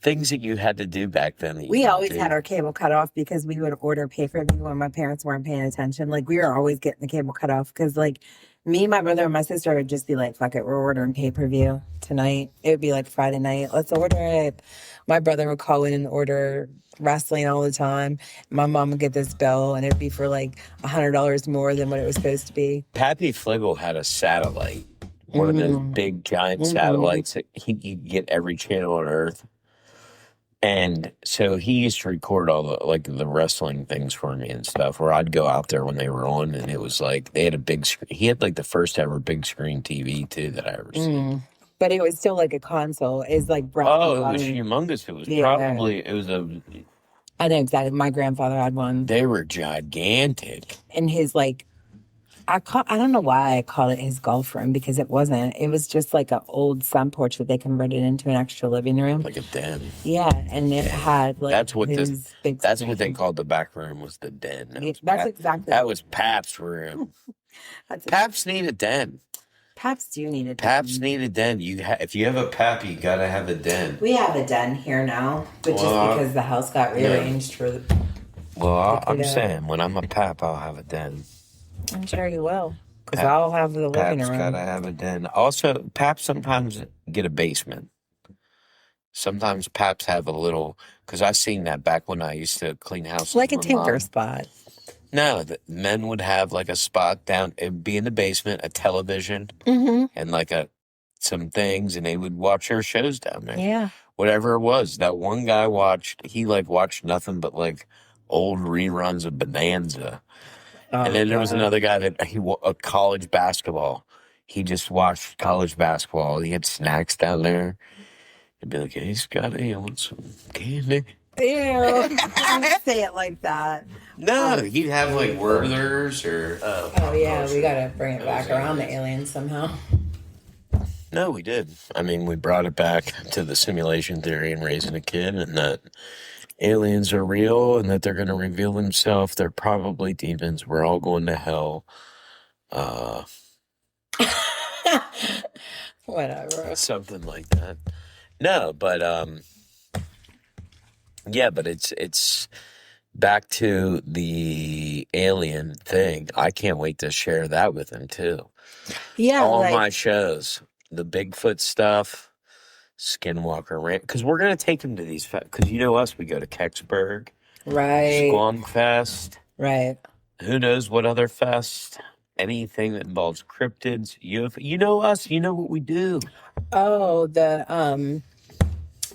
things that you had to do back then. We always had our cable cut off because we would order pay-per-view when my parents weren't paying attention. Like, we were always getting the cable cut off because, like, me, my brother, and my sister would just be like, fuck it, we're ordering pay-per-view tonight. It would be like Friday night. Let's order it. My brother would call in and order wrestling all the time. My mom would get this bill, and it would be for, like, $100 more than what it was supposed to be. Pappy Fliggle had a satellite. One of those big giant satellites that he could get every channel on Earth. And so he used to record all the wrestling things for me and stuff, where I'd go out there when they were on, and it was like they had a big screen. He had like the first ever big screen TV too that I ever seen. But it was still like a console. It's like it was humongous. It was I know exactly. My grandfather had one. They were gigantic. And his I don't know why I call it his golf room because it wasn't. It was just like an old sun porch that they converted into an extra living room. Like a den. Yeah, and it had like that's what they called the back room was the den. That was Pap's room. Paps need a den. Paps do need a den. Paps need a den. If you have a Pap, you gotta have a den. We have a den here now, but just because the house got rearranged for the. Well, I'm saying when I'm a Pap, I'll have a den. I'm sure you will, because I'll have the living room. Pap's gotta have a den. Also, Paps sometimes get a basement. Sometimes Paps have a little, because I seen that back when I used to clean houses. Like a tinker spot. No, the men would have like a spot down. It'd be in the basement, a television, and like some things, and they would watch their shows down there. Yeah. Whatever it was. That one guy watched nothing but like old reruns of Bonanza. And then there was another guy that college basketball. He just watched college basketball. He had snacks down there. He'd be like, hey, Scotty, I want some candy. Ew. Don't say it like that. No, he'd have like Werther's or... Oh, yeah, we got to bring it back around the aliens somehow. No, we did. I mean, we brought it back to the simulation theory and raising a kid, and that aliens are real and that they're going to reveal themselves. They're probably demons. We're all going to hell. Whatever. Something like that. No, but yeah, but it's back to the alien thing. I can't wait to share that with him too. Yeah, all my shows, the Bigfoot stuff, Skinwalker Ranch, because we're gonna take him to these because you know us, we go to Kecksburg, right? Squam Fest, right? Who knows what other fest? Anything that involves cryptids. You know us. You know what we do. Oh, the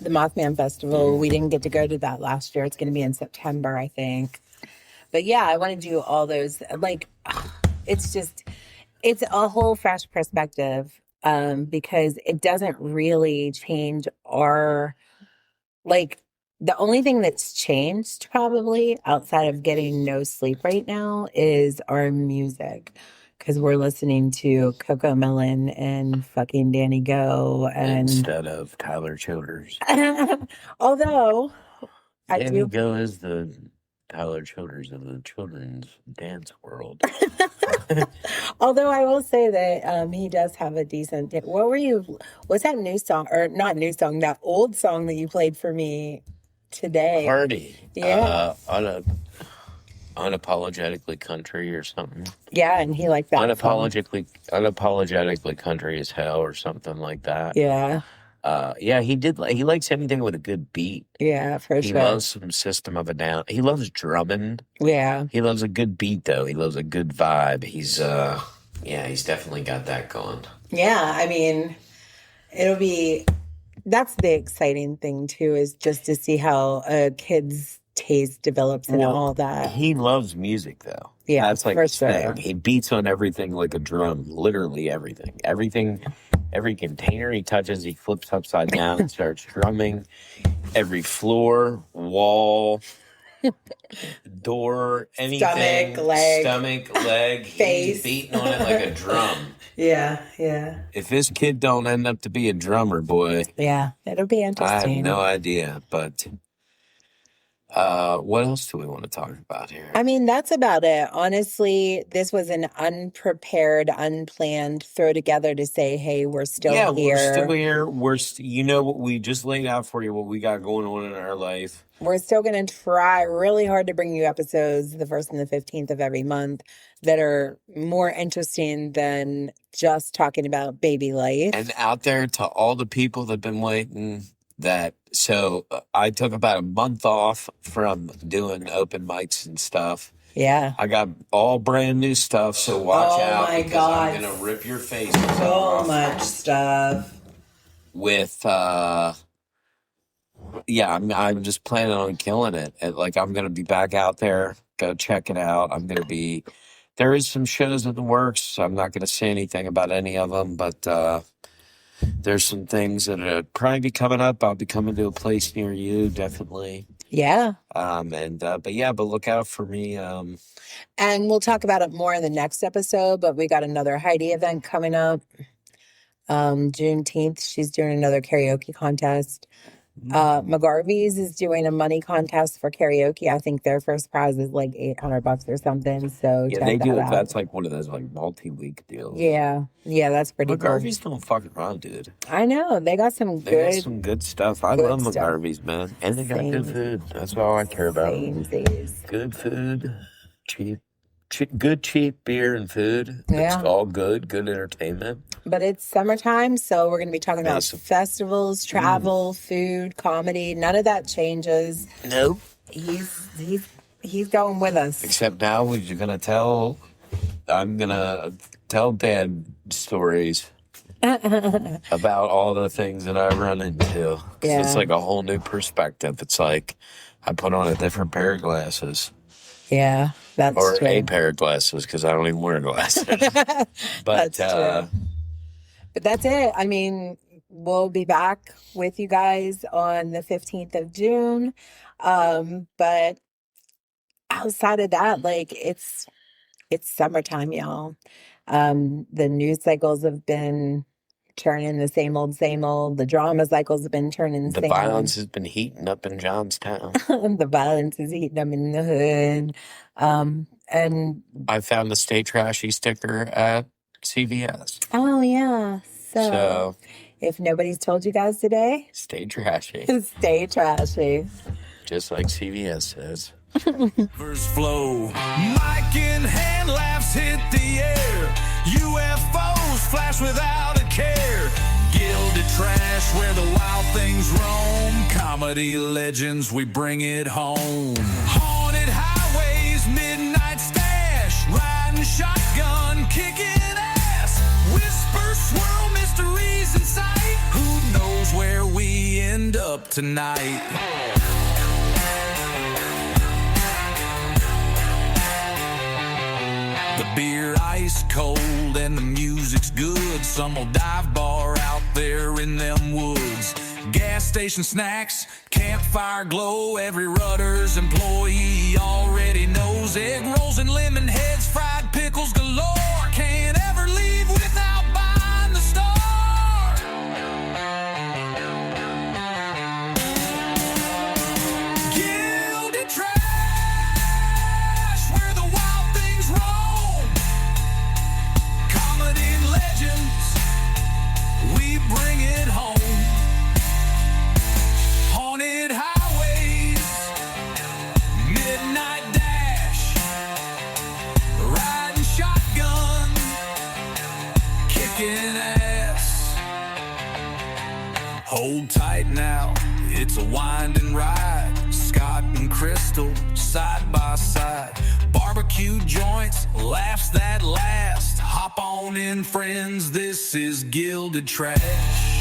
Mothman Festival. We didn't get to go to that last year. It's going to be in September, I think. But yeah, I want to do all those. Like, it's a whole fresh perspective because it doesn't really change our, like, the only thing that's changed probably outside of getting no sleep right now is our music. because we're listening to Coco Melon and fucking Danny Go and instead of Tyler Childers. although I Danny do Go is the Tyler Childers of the children's dance world. although I will say that he does have a decent what's that new song, or not new song, that old song that you played for me today? Party. Yeah. Unapologetically country or something. Yeah, and he liked that song. Unapologetically country as hell or something like that. Yeah. Yeah, he likes anything with a good beat. Yeah, for He sure. loves some System of a Down. He loves drumming. Yeah. He loves a good beat though. He loves a good vibe. He's definitely got that going. Yeah, I mean, that's the exciting thing too, is just to see how a kid's taste develops and all that. He loves music though. Yeah, that's like for his thing. sure. He beats on everything like a drum. Literally everything. Every container he touches, he flips upside down and starts drumming. Every floor, wall, door, anything. Stomach, leg. Face. He's beating on it like a drum. Yeah. If this kid don't end up to be a drummer, boy, Yeah, it'll be I interesting. have no idea. But what else do we want to talk about here? I mean, that's about it. Honestly, this was an unprepared, unplanned throw together to say, hey, we're still here. We're still here. You know what we just laid out for you, what we got going on in our life. We're still going to try really hard to bring you episodes the 1st and the 15th of every month that are more interesting than just talking about baby life. And out there to all the people that have been waiting, so I took about a month off from doing open mics and stuff. Yeah. I got all brand new stuff, so watch out. My because God. I'm going to rip your face So off much stuff. with I'm just planning on killing it. And, I'm going to be back out there. Go check it out. There is some shows in the works. So I'm not going to say anything about any of them, but there's some things that are probably be coming up. I'll be coming to a place near you, definitely. Yeah. But look out for me. And we'll talk about it more in the next episode, but we got another Heidi event coming up. Juneteenth, she's doing another karaoke contest. McGarvey's is doing a money contest for karaoke. I think their first prize is like $800 or something. So Yeah, check they that do it. out. That's like one of those multi-week deals. Yeah, that's pretty cool. McGarvey's don't fuck around, dude. I know they got some They got some good stuff. I love stuff. McGarvey's, man, and they got good food. That's all I care about. Samesies. Good food, cheap, cheap beer and food. Yeah. It's all good entertainment. But it's summertime, so we're going to be talking about Awesome. festivals, travel, food, comedy. None of that changes. Nope. He's going with us. Except now I'm gonna tell Dad stories about all the things that I run into. 'Cause Yeah. It's like a whole new perspective. It's like I put on a different pair of glasses. Yeah, that's Or true. a pair of glasses because I don't even wear glasses. But That's true. But that's it. I mean, we'll be back with you guys on the 15th of June. But outside of that, it's summertime, y'all. The news cycles have been turning the same old. The drama cycles have been turning the the same violence has been heating up in Johnstown. old. The violence is eating them in the hood. And I found the Stay Trashy sticker at CVS. oh yeah. So If nobody's told you guys today, stay trashy. stay trashy. Just like CVS says. Verse flow. Mic in hand, laughs hit the air. UFOs flash without a care. Gilded trash where the wild things roam. Comedy legends, we bring it home. Haunted highways, midnight stash. Riding shotgun, kicking ass. Whispers swirl, mysteries in sight. Who knows where we end up tonight? The beer ice cold and the music's good. Some old dive bar out there in them woods. Gas station snacks, campfire glow. Every Rutter's employee already knows egg rolls and lemon heads, fried pickles galore. can't ever leave without buying the Star. Gilded trash, where the wild things roam. Comedy legends, we bring it home. Haunted highways, midnight dash, riding shotgun, kicking ass. Hold tight now, it's a winding ride. Scott and Crystal, side by side. Barbecue joints, laughs that last. Hop on in, friends, this is Gilded Trash.